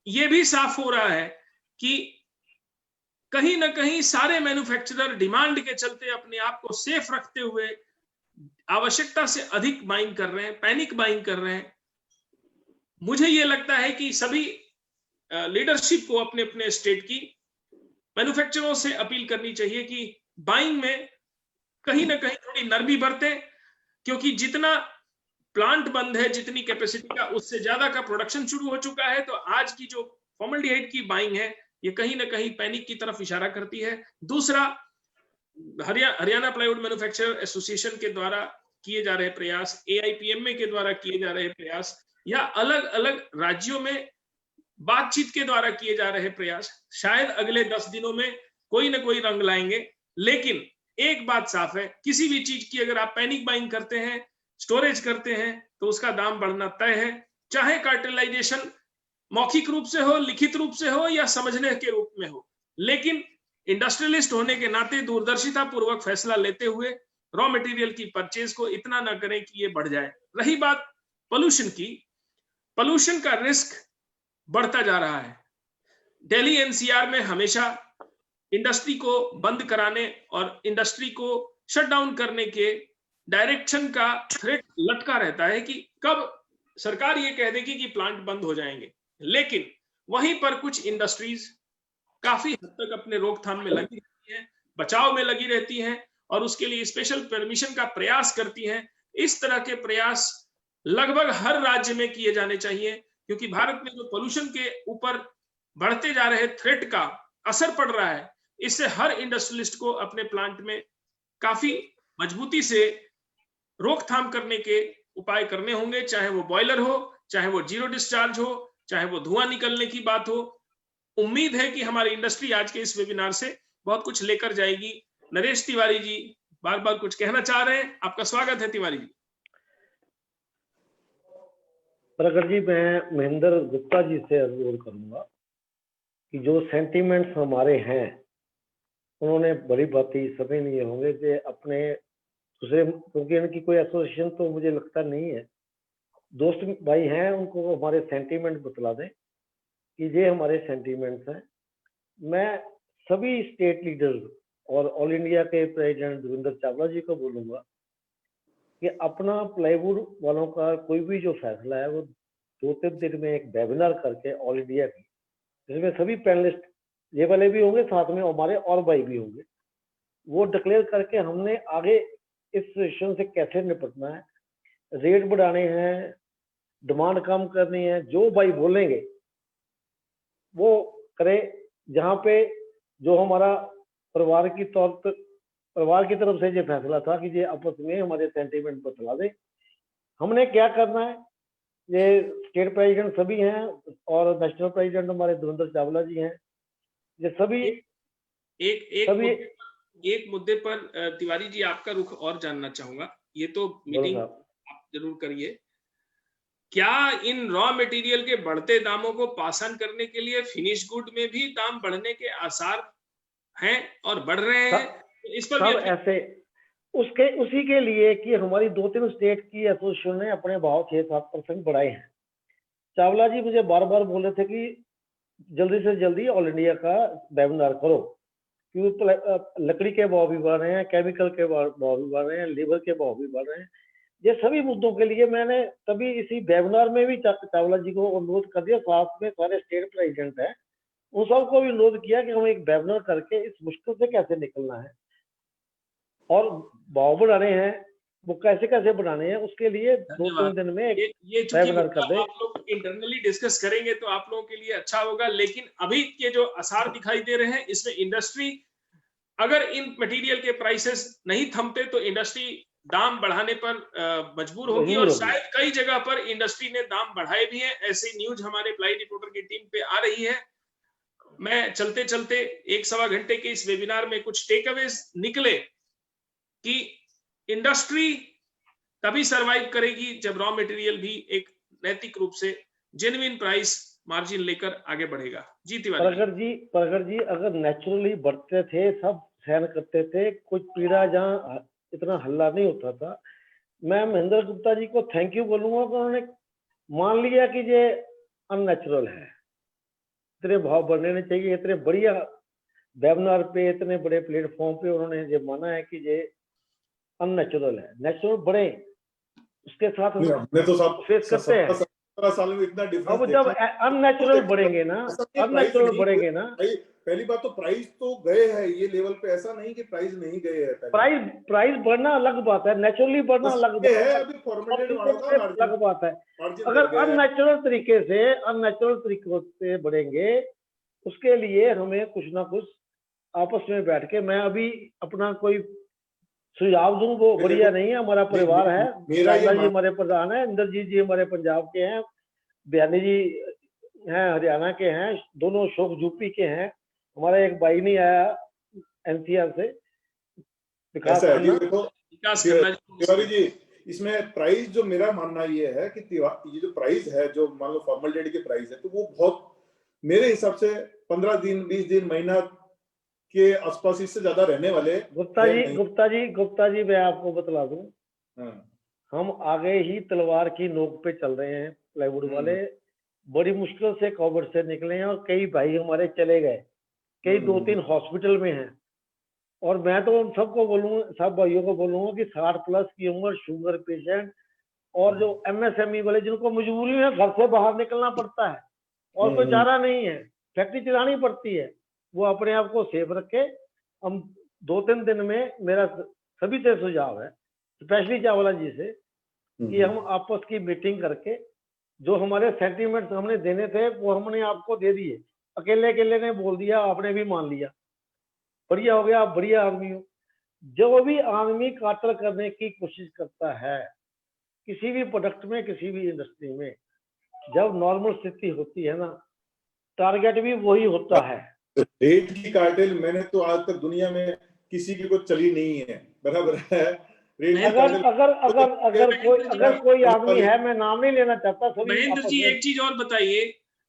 [SPEAKER 3] ये भी साफ हो रहा है कि कहीं ना कहीं सारे मैन्युफैक्चरर डिमांड के चलते अपने आप को सेफ रखते हुए आवश्यकता से अधिक बाइंग कर रहे हैं, पैनिक बाइंग कर रहे हैं। मुझे ये लगता है कि सभी लीडरशिप को अपने अपने स्टेट की मैन्युफैक्चररों से अपील करनी चाहिए कि बाइंग में कहीं ना कहीं थोड़ी नरमी बरते, क्योंकि जितना प्लांट बंद है, जितनी कैपेसिटी का, उससे ज्यादा का प्रोडक्शन शुरू हो चुका है। तो आज की जो फॉर्मल्डिहाइड की बाइंग है, ये कहीं ना कहीं पैनिक की तरफ इशारा करती है। दूसरा, हरियाणा प्लाईवुड मैन्युफैक्चरर एसोसिएशन के द्वारा किए जा रहे प्रयास, AIPMA के द्वारा किए जा रहे प्रयास, या अलग अलग राज्यों में बातचीत के द्वारा किए जा रहे प्रयास शायद अगले 10 दिनों में कोई ना कोई रंग लाएंगे। लेकिन एक बात साफ है, किसी भी चीज की अगर आप पैनिक बाइंग करते हैं, स्टोरेज करते हैं, तो उसका दाम बढ़ना तय है, चाहे कार्टेलाइजेशन मौखिक रूप से हो, लिखित रूप से हो, या समझने के रूप में हो। लेकिन इंडस्ट्रियलिस्ट होने के नाते दूरदर्शिता पूर्वक फैसला लेते हुए रॉ मटेरियल की परचेज को इतना ना करें कि ये बढ़ जाए। रही बात पोल्यूशन की, पोल्यूशन का रिस्क बढ़ता जा रहा है। दिल्ली NCR में हमेशा इंडस्ट्री को बंद कराने और इंडस्ट्री को शट डाउन करने के डायरेक्शन का थ्रेट लटका रहता है कि कब सरकार ये कह देगी कि प्लांट बंद हो जाएंगे। लेकिन वहीं पर कुछ इंडस्ट्रीज काफी हद तक अपने रोकथाम में लगी रहती हैं, बचाव में लगी रहती हैं, और उसके लिए स्पेशल परमिशन का प्रयास करती हैं। इस तरह के प्रयास लगभग हर राज्य में किए जाने चाहिए, क्योंकि भारत में जो पोल्यूशन के ऊपर बढ़ते जा रहे थ्रेट का असर पड़ रहा है, इससे हर इंडस्ट्रियलिस्ट को अपने प्लांट में काफी मजबूती से रोकथाम करने के उपाय करने होंगे, चाहे वो बॉयलर हो, चाहे वो जीरो डिस्चार्ज हो, चाहे वो धुआं निकलने की बात हो। उम्मीद है कि हमारी इंडस्ट्री आज के इस वेबिनार से बहुत कुछ लेकर जाएगी। नरेश तिवारी जी बार बार कुछ कहना चाह रहे हैं, आपका स्वागत है तिवारी जी।
[SPEAKER 4] प्रगट जी, मैं महेंद्र गुप्ता जी से अनुरोध करूंगा कि जो सेंटीमेंट्स हमारे हैं, उन्होंने बड़ी बातें समझ लिए होंगे कि अपने दूसरे, क्योंकि इनकी कोई एसोसिएशन तो मुझे लगता नहीं है, दोस्त भाई हैं, उनको हमारे सेंटीमेंट बतला दें कि ये हमारे सेंटीमेंट्स हैं। मैं सभी स्टेट लीडर और ऑल इंडिया के प्रेसिडेंट देवेंद्र चावला जी को बोलूंगा कि अपना प्लाईवुड वालों का कोई भी जो फैसला है वो 2-3 दिन में एक वेबिनार करके ऑल इंडिया की, जिसमें सभी पैनलिस्ट ये वाले भी होंगे, साथ में हमारे और भाई भी होंगे, वो डिक्लेयर करके हमने आगे इस सिचुएशन से कैसे निपटना है, रेट बढ़ाने हैं, डिमांड कम करनी है, जो भाई बोलेंगे वो करें। जहाँ पे जो हमारा परिवार की तरफ से ये फैसला था कि ये आपस में हमारे सेंटीमेंट बतला दे, हमने क्या करना है। ये स्टेट प्रेसिडेंट सभी हैं और नेशनल प्रेसिडेंट हमारे देवेंद्र चावला जी हैं, ये सभी
[SPEAKER 3] एक मुद्दे पर तिवारी जी आपका रुख और जानना चाहूंगा। ये तो मीटिंग आप जरूर करिए, क्या इन रॉ मटेरियल के बढ़ते दामों को पास ऑन करने के लिए फिनिश गुड में भी दाम बढ़ने के आसार हैं और बढ़ रहे हैं? इस पर
[SPEAKER 4] सब ऐसे उसी के लिए कि हमारी 2-3 स्टेट की एसोसिएशन ने अपने भाव 6-7% बढ़ाए हैं। चावला जी मुझे बार बार बोले थे कि जल्दी से जल्दी ऑल इंडिया का वेबिनार करो, क्योंकि लकड़ी के भाव भी बढ़ रहे हैं, केमिकल के भाव भी बढ़ रहे हैं, लेबर के भाव भी बढ़ रहे हैं। ये सभी मुद्दों के लिए मैंने तभी इसी वेबिनार में भी चावला जी को अनुरोध कर दिया, साथ में सारे स्टेट प्रेसिडेंट हैं, उन सबको भी अनुरोध किया कि हम एक वेबिनार करके इस मुश्किल से कैसे निकलना है और भाव बढ़ाने हैं, वो कैसे कैसे बढ़ाने हैं, उसके लिए 2-3 दिन में एक वेबिनार कर दे।
[SPEAKER 3] आप लोग इंटरनली डिस्कस करेंगे तो आप लोगों के लिए अच्छा होगा। लेकिन अभी के जो आसार दिखाई दे रहे हैं, इसमें इंडस्ट्री अगर इन मटेरियल के प्राइसेस नहीं थमते तो इंडस्ट्री दाम बढ़ाने पर मजबूर होगी, और शायद कई जगह पर इंडस्ट्री ने दाम बढ़ाए भी हैं। ऐसी न्यूज हमारे प्लाई रिपोर्टर की टीम पे आ रही है। मैं चलते चलते 1-1.25 घंटे के इस वेबिनार में कुछ टेक अवेज निकले कि इंडस्ट्री तभी सरवाइव करेगी जब रॉ मटेरियल भी एक नैतिक रूप से जेन्युइन प्राइस मार्जिन लेकर आगे बढ़ेगा। जी तिवारी
[SPEAKER 4] परगर जी अगर नेचुरली बढ़ते थे, सब सहन करते थे, कुछ पीड़ा जहाँ इतना हल्ला नहीं होता था। मैं महेंद्र गुप्ता जी को थैंक यू बोलूंगा कि उन्होंने मान लिया कि ये अननेचुरल है, इतने भाव बढ़ने नहीं चाहिए। इतने बढ़िया वेबिनार पे, इतने बड़े प्लेटफॉर्म पे उन्होंने ये माना है कि ये अननेचुरल है। नेचुरल बढ़े, उसके साथ
[SPEAKER 12] तो सब
[SPEAKER 4] फेस करते हैं।
[SPEAKER 12] 17 साल में इतना डिफरेंस
[SPEAKER 4] अब जब अननेचुरल बढ़ेंगे ना,
[SPEAKER 12] पहली बात तो प्राइस तो गए हैं ये लेवल पे, ऐसा नहीं कि प्राइस नहीं गए हैं।
[SPEAKER 4] प्राइस बढ़ना अलग बात है, नेचुरली बढ़ना अलग बात है,
[SPEAKER 12] अभी फॉर्मेटेड वालों का
[SPEAKER 4] अलग बात है।
[SPEAKER 12] मार्जिन
[SPEAKER 4] अगर अननेचुरल तरीके से बढ़ेंगे, उसके लिए हमें कुछ ना कुछ आपस में बैठ के, मैं अभी अपना कोई सुझाव दूं वो बढ़िया नहीं है। हमारा परिवार है, राजा जी हमारे प्रधान है, इंद्रजीत जी हमारे पंजाब के हैं, बयानी जी हैं हरियाणा के हैं, दोनों शोक यूपी के हैं, हमारा एक भाई नहीं आया एनसीआर से विकास
[SPEAKER 12] तिवारी जी। इसमें प्राइस जो मेरा मानना ये है कि ये जो प्राइस है, जो मान लो फॉर्मल डेट के प्राइस है, तो वो बहुत मेरे हिसाब से 15 दिन 20 दिन महीना के आसपास, इससे ज्यादा रहने वाले।
[SPEAKER 4] गुप्ता जी मैं आपको बतला दूं, हम आगे ही तलवार की नोक पे चल रहे हैं। प्लाईवुड वाले बड़ी मुश्किल से कोविड से निकले हैं और कई भाई हमारे चले गए, कई 2-3 हॉस्पिटल में हैं। और मैं तो उन सबको बोलूंगा, सब भाइयों को बोलूंगा कि 60 प्लस की उम्र, शुगर पेशेंट और जो एमएसएमई वाले जिनको मजबूरी में घर से बाहर निकलना पड़ता है और कोई चारा नहीं है, फैक्ट्री चलानी पड़ती है, वो अपने आप को सेफ रखे। हम 2-3 दिन में, मेरा सभी से सुझाव है, स्पेशली चावला जी से, कि हम आपस की मीटिंग करके जो हमारे सेंटीमेंट्स हमने देने थे वो हमने आपको दे दिए। अकेले ने बोल दिया, आपने भी मान लिया, बढ़िया हो गया, आप बढ़िया आदमी हो। जो भी आदमी काटल करने की कोशिश करता है किसी भी प्रोडक्ट में, किसी भी इंडस्ट्री में, जब नॉर्मल स्थिति होती है ना, टारगेट भी वही होता है।
[SPEAKER 12] रेट की कार्टेल मैंने तो आज तक दुनिया में किसी की कोई चली नहीं है, बराबर है।
[SPEAKER 4] अगर कोई आदमी है, मैं नाम नहीं लेना चाहता,
[SPEAKER 3] महेंद्र जी एक चीज और बताइए,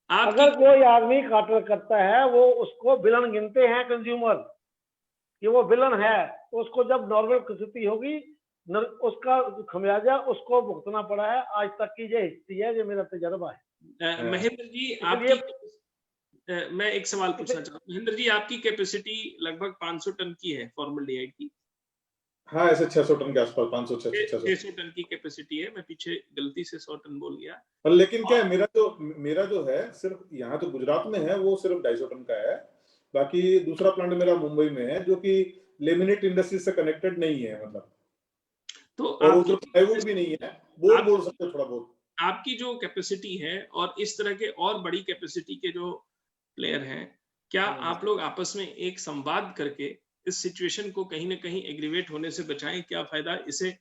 [SPEAKER 4] अगर कोई आदमी काटल करता है वो उसको विलन गिनते हैं कंज्यूमर, कि वो विलन है, उसको जब नॉर्मल स्थिति होगी उसका खमियाजा उसको भुगतना पड़ा है। आज तक की ये हिस्ट्री है, ये मेरा तजर्बा है।
[SPEAKER 3] महेंद्र जी आपकी, मैं एक सवाल पूछना चाहता हूँ। महेंद्र जी, आपकी कैपेसिटी लगभग 500 टन की है फॉर्मल्डिहाइड की?
[SPEAKER 12] हाँ, ऐसे 600 टन के आसपास, 500-600
[SPEAKER 3] टन की कैपेसिटी है। मैं पीछे गलती से 100 टन बोल गया।
[SPEAKER 12] पर लेकिन क्या है, मेरा जो है सिर्फ यहाँ तो गुजरात में है, वो सिर्फ 250 टन का है। बाकी दूसरा प्लांट मेरा मुंबई में है, जो कि लेमिनेट इंडस्ट्री से कनेक्टेड नहीं है, मतलब
[SPEAKER 3] तो
[SPEAKER 12] प्लाईवुड भी नहीं है, बोर्ड बोल सकते हो थोड़ा बहुत।
[SPEAKER 3] आपकी जो कैपेसिटी है और इस तरह के और बड़ी कैपेसिटी के जो प्लेयर हैं, क्या आप लोग आपस में एक संवाद करके इस सिचुएशन को कहीं ना कहीं एग्रीवेट होने से बचाएं? क्या फायदा इसे,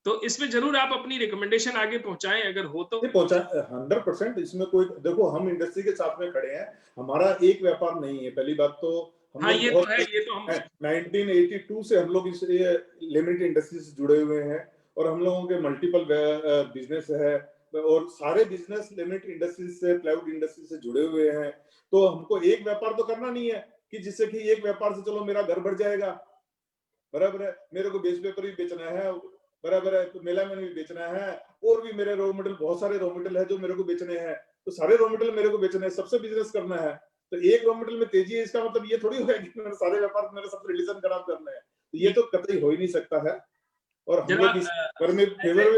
[SPEAKER 3] तो इसमें जरूर आप अपनी रिकमेंडेशन आगे पहुंचाएं, अगर हो तो।
[SPEAKER 12] 100% इसमें कोई, देखो हम इंडस्ट्री के साथ में खड़े हैं, हमारा एक व्यापार नहीं है, पहली बात तो।
[SPEAKER 3] हाँ, ये तो है, ये तो हम
[SPEAKER 12] 1982 से हम लोग इस लिमिटेड इंडस्ट्री से जुड़े हुए हैं और हम लोगों के मल्टीपल बिजनेस है और सारे बिजनेस लिमिटेड इंडस्ट्री से, प्लाईवुड इंडस्ट्री से जुड़े हुए हैं। तो हमको एक व्यापार तो करना नहीं है कि जिससे कि एक व्यापार से चलो मेरा घर बढ़ जाएगा, बराबर है, मेरे को बेस पेपर भी बेचना है, बराबर है, तो मेलामाइन भी बेचना है, और भी मेरे रॉ मटेरियल, बहुत सारे रॉ मटेरियल है जो मेरे को बेचने हैं, तो सारे रॉ मटेरियल मेरे को बेचने हैं, सबसे बिजनेस करना है। तो एक रॉ मटेरियल में तेजी है, इसका मतलब ये थोड़ी होगा कि मेरे सारे व्यापार मेरे सब रिलेशन खराब करना है, तो ये तो कतई हो ही नहीं सकता है। और हम लोग इस फेवर में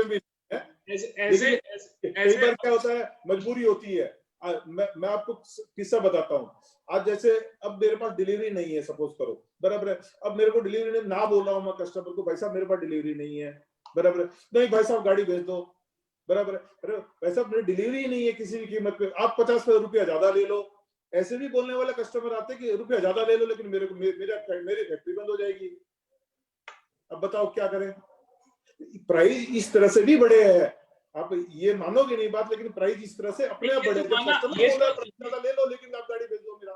[SPEAKER 12] भी है। कई बार क्या होता है, मजबूरी होती है। मैं आपको किस्सा बताता हूँ। आज जैसे अब मेरे पास डिलीवरी नहीं है, सपोज करो, बराबर है, अब मेरे को डिलीवरी ना बोल रहा हूँ मैं कस्टमर को, भाई साहब मेरे पास डिलीवरी नहीं है, बराबर है, नहीं भाई साहब गाड़ी भेज दो, बराबर है, अरे भाई साहब मेरी डिलीवरी ही नहीं है किसी भी कीमत पे, आप 50 रुपया ज्यादा ले लो। ऐसे भी बोलने वाले कस्टमर आते हैं कि रुपया ज्यादा ले लो, लेकिन मेरी फैक्ट्री बंद हो जाएगी। अब बताओ क्या करें? प्राइस इस तरह से भी बढ़े हैं, आप ये मानोगे नहीं बात, लेकिन प्राइस इस तरह से अपने आप बढ़े। ज्यादा ले लो लेकिन आप गाड़ी भेज दो, मेरा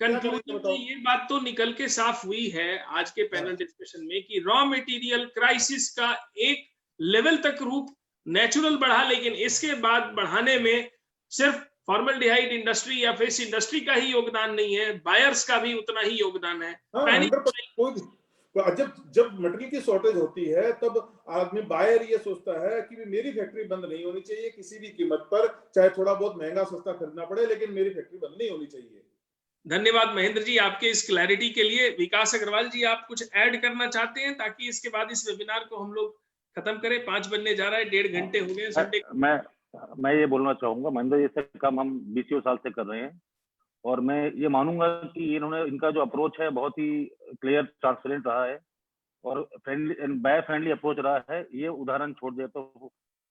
[SPEAKER 3] कंक्लूजन ये बात तो निकल के साफ हुई है आज के पैनल डिस्कशन में कि रॉ मटेरियल क्राइसिस का एक लेवल तक रूप नेचुरल बढ़ा, लेकिन इसके बाद बढ़ाने में सिर्फ फॉर्मल्डिहाइड इंडस्ट्री या फेस इंडस्ट्री का ही योगदान नहीं है, बायर्स का भी उतना ही योगदान है।
[SPEAKER 12] जब मटेरियल की शॉर्टेज होती है तब आदमी, बायर ये सोचता है कि मेरी फैक्ट्री बंद नहीं होनी चाहिए किसी भी कीमत पर, चाहे थोड़ा बहुत महंगा सस्ता खरीदना पड़े, लेकिन मेरी फैक्ट्री बंद नहीं होनी चाहिए।
[SPEAKER 3] धन्यवाद महेंद्र जी आपके इस क्लैरिटी के लिए। विकास अग्रवाल जी, आप कुछ ऐड करना चाहते हैं ताकि इसके बाद इस वेबिनार को हम लोग खत्म करें? 5 बनने जा रहा है, 1.5 घंटे हो गए संडे।
[SPEAKER 5] मैं ये बोलना चाहूंगा, महेंद्र, इससे काम हम 20 साल से कर रहे हैं और मैं ये मानूंगा कि इन्होंने इनका जो अप्रोच है बहुत ही क्लियर ट्रांसपेरेंट रहा है और friendly and buyer friendly approach रहा है। ये उदाहरण छोड़ दे तो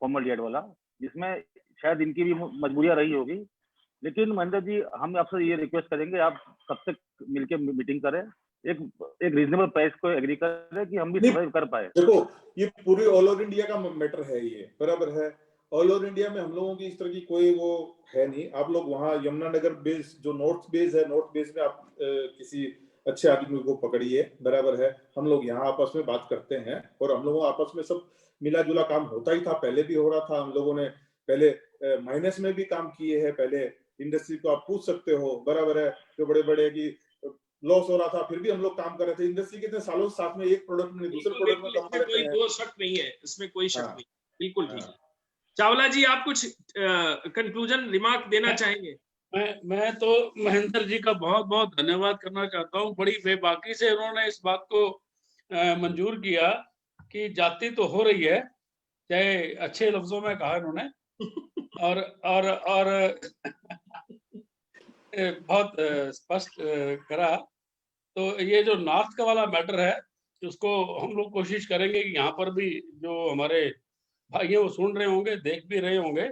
[SPEAKER 5] फॉर्मल डीएड वाला, जिसमें शायद इनकी भी मजबूरियां रही होगी, लेकिन महेंद्र जी हम आपसे ये रिक्वेस्ट करेंगे आप सबसे मिलकर मीटिंग करें, एक रीजनेबल प्राइस को एग्री करें कि हम भी सर्वाइव कर पाए।
[SPEAKER 12] देखो ये पूरी ऑल ओवर इंडिया का मैटर है, ये बराबर है। ऑल ओवर इंडिया में हम लोगों की इस तरह की कोई वो है नहीं। आप लोग वहाँ यमुनानगर बेस जो नॉर्थ बेस है, नॉर्थ बेस में आप किसी अच्छे आदमी को पकड़िए, बराबर है। हम लोग यहाँ आपस में बात करते हैं और हम लोगों आपस में सब मिला जुला काम होता ही था, पहले भी हो रहा था। हम लोगों ने पहले माइनस में भी काम किए हैं, पहले इंडस्ट्री को आप पूछ सकते हो, बराबर है। जो बड़े बड़े की लॉस हो रहा था फिर भी हम लोग काम कर रहे थे। इंडस्ट्री कितने सालों साथ में एक प्रोडक्ट में दूसरे प्रोडक्ट में काम करते हैं,
[SPEAKER 3] कोई शक नहीं है इसमें, कोई शक नहीं। बिल्कुल ठीक है। चावला जी आप कुछ कंक्लूजन रिमार्क देना चाहेंगे?
[SPEAKER 6] मैं तो महेंद्र जी का बहुत बहुत धन्यवाद करना चाहता हूँ। बड़ी बेबाकी से उन्होंने इस बात को मंजूर किया कि जाति तो हो रही है, चाहे अच्छे लफ्जों में कहा इन्होंने, और बहुत स्पष्ट करा। तो ये जो नॉर्थ का वाला मैटर है उसको हम लोग कोशिश करेंगे कि यहाँ पर भी जो हमारे भाई वो सुन रहे होंगे, देख भी रहे होंगे,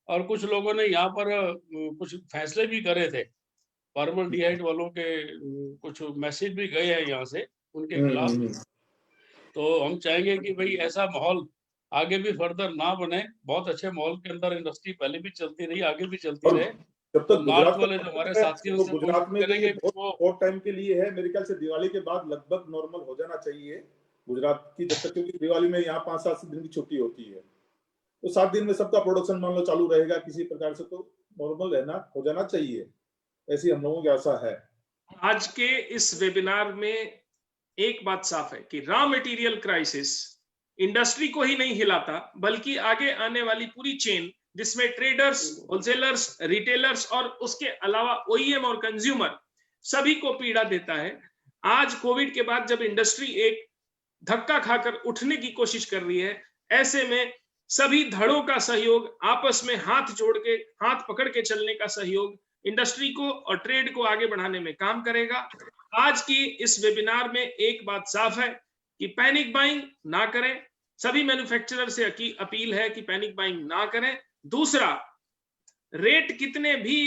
[SPEAKER 6] और कुछ लोगों ने यहाँ पर कुछ फैसले भी करे थे। फॉर्मल डीएड वालों के कुछ मैसेज भी गए हैं यहाँ से उनके खिलाफ। तो हम चाहेंगे कि भाई ऐसा माहौल आगे भी फर्दर ना बने। बहुत अच्छे माहौल के अंदर इंडस्ट्री पहले भी चलती रही, आगे भी चलती रहे।
[SPEAKER 12] जब तक
[SPEAKER 6] नॉर्थ वाले जो हमारे साथी
[SPEAKER 12] तो गुजरात में करेंगे बहुत टाइम के लिए है। मेरे ख्याल से दिवाली के बाद लगभग नॉर्मल हो जाना चाहिए गुजरात की, जब तक, क्योंकि दिवाली में यहाँ 5-7 दिन की छुट्टी होती है, तो 7 दिन में सबका प्रोडक्शन मान लो चालू रहेगा किसी प्रकार से, तो नॉर्मल हो जाना चाहिए, ऐसी हम लोगों की आशा है।
[SPEAKER 3] आज के इस वेबिनार में एक बात साफ है कि रॉ मटेरियल क्राइसिस इंडस्ट्री को ही नहीं हिलाता, बल्कि आगे आने वाली पूरी चेन जिसमें ट्रेडर्स, होलसेलर्स, रिटेलर्स और उसके अलावा ओईएम और कंज्यूमर सभी को पीड़ा देता है। आज कोविड के बाद जब इंडस्ट्री एक धक्का खाकर उठने की कोशिश कर रही है, ऐसे में सभी धड़ों का सहयोग, आपस में हाथ जोड़ के, हाथ पकड़ के चलने का सहयोग इंडस्ट्री को और ट्रेड को आगे बढ़ाने में काम करेगा। आज की इस वेबिनार में एक बात साफ है कि पैनिक बाइंग ना करें। सभी मैन्युफैक्चरर से अपील है कि पैनिक बाइंग ना करें। दूसरा, रेट कितने भी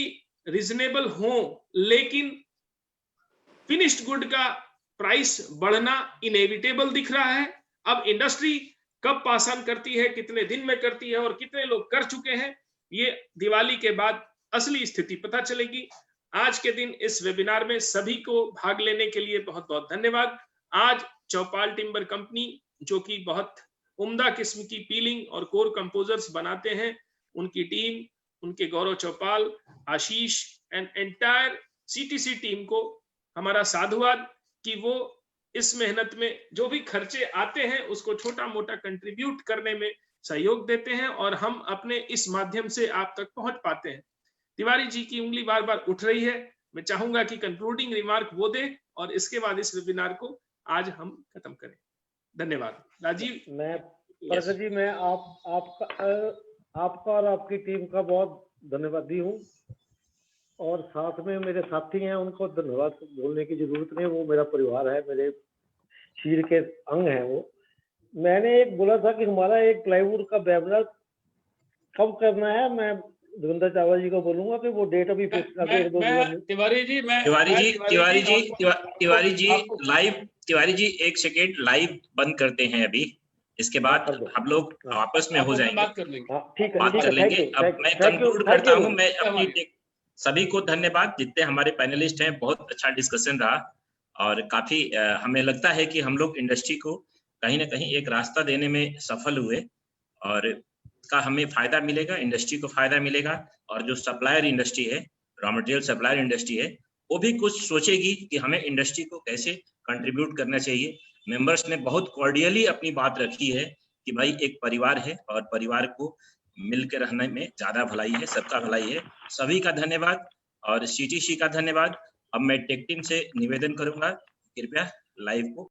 [SPEAKER 3] रीजनेबल हो, लेकिन फिनिश्ड गुड का प्राइस बढ़ना इनएविटेबल दिख रहा है। अब इंडस्ट्री कब पास ऑन करती है, कितने दिन में करती है और कितने लोग कर चुके हैं, ये दिवाली के बाद असली स्थिति पता चलेगी। आज के दिन इस वेबिनार में सभी को भाग लेने के लिए बहुत बहुत धन्यवाद। आज चौपाल टिम्बर कंपनी, जो कि बहुत उम्दा किस्म की पीलिंग और कोर कंपोजर्स बनाते हैं, उनकी टीम, उनके गौरव चौपाल, आशीष एंड एंटायर सीटीसी टीम को हमारा साधुवाद कि वो इस मेहनत में जो भी खर्चे आते हैं उसको छोटा मोटा कंट्रीब्यूट करने में सहयोग देते हैं और हम अपने इस माध्यम से आप तक पहुंच पाते हैं। तिवारी जी की उंगली बार बार उठ रही है, मैं चाहूंगा कि कंक्लूडिंग रिमार्क वो दे और इसके बाद इस वेबिनार को आज हम खत्म करें। धन्यवाद। राजीव।
[SPEAKER 4] मैं आपका और आपकी टीम का बहुत धन्यवादी हूँ, और साथ में मेरे साथी हैं, उनको धन्यवाद बोलने की जरूरत नहीं, वो मेरा परिवार है, मेरे शरीर के अंग हैं वो। मैंने एक बोला था कि हमारा एक प्लाईवुड का वेबिनार कब करना है, मैं धुरंधर चावला जी को बोलूंगा कि वो डेट अभी फिक्स कर दे।
[SPEAKER 1] तिवारी जी एक सेकेंड लाइव बंद करते हैं अभी, इसके बाद हम लोग आपस में हो जाएंगे, बात कर लेंगे। अब मैं कंक्लूड करता हूँ। मैं अपनी सभी को धन्यवाद, जितने हमारे पैनलिस्ट हैं, बहुत अच्छा डिस्कशन रहा और काफी हमें लगता है कि हम लोग इंडस्ट्री को कहीं ना कहीं एक रास्ता देने में सफल हुए और इसका हमें फायदा मिलेगा, इंडस्ट्री को फायदा मिलेगा। और जो सप्लायर इंडस्ट्री है, रॉ मटेरियल सप्लायर इंडस्ट्री है, वो भी कुछ सोचेगी कि हमें इंडस्ट्री को कैसे कंट्रीब्यूट करना चाहिए। मेंबर्स ने बहुत कॉर्डियली अपनी बात रखी है कि भाई एक परिवार है और परिवार को मिलकर रहने में ज्यादा भलाई है, सबका भलाई है। सभी का धन्यवाद और सीटीसी का धन्यवाद। अब मैं टेक टीम से निवेदन करूंगा, कृपया लाइव को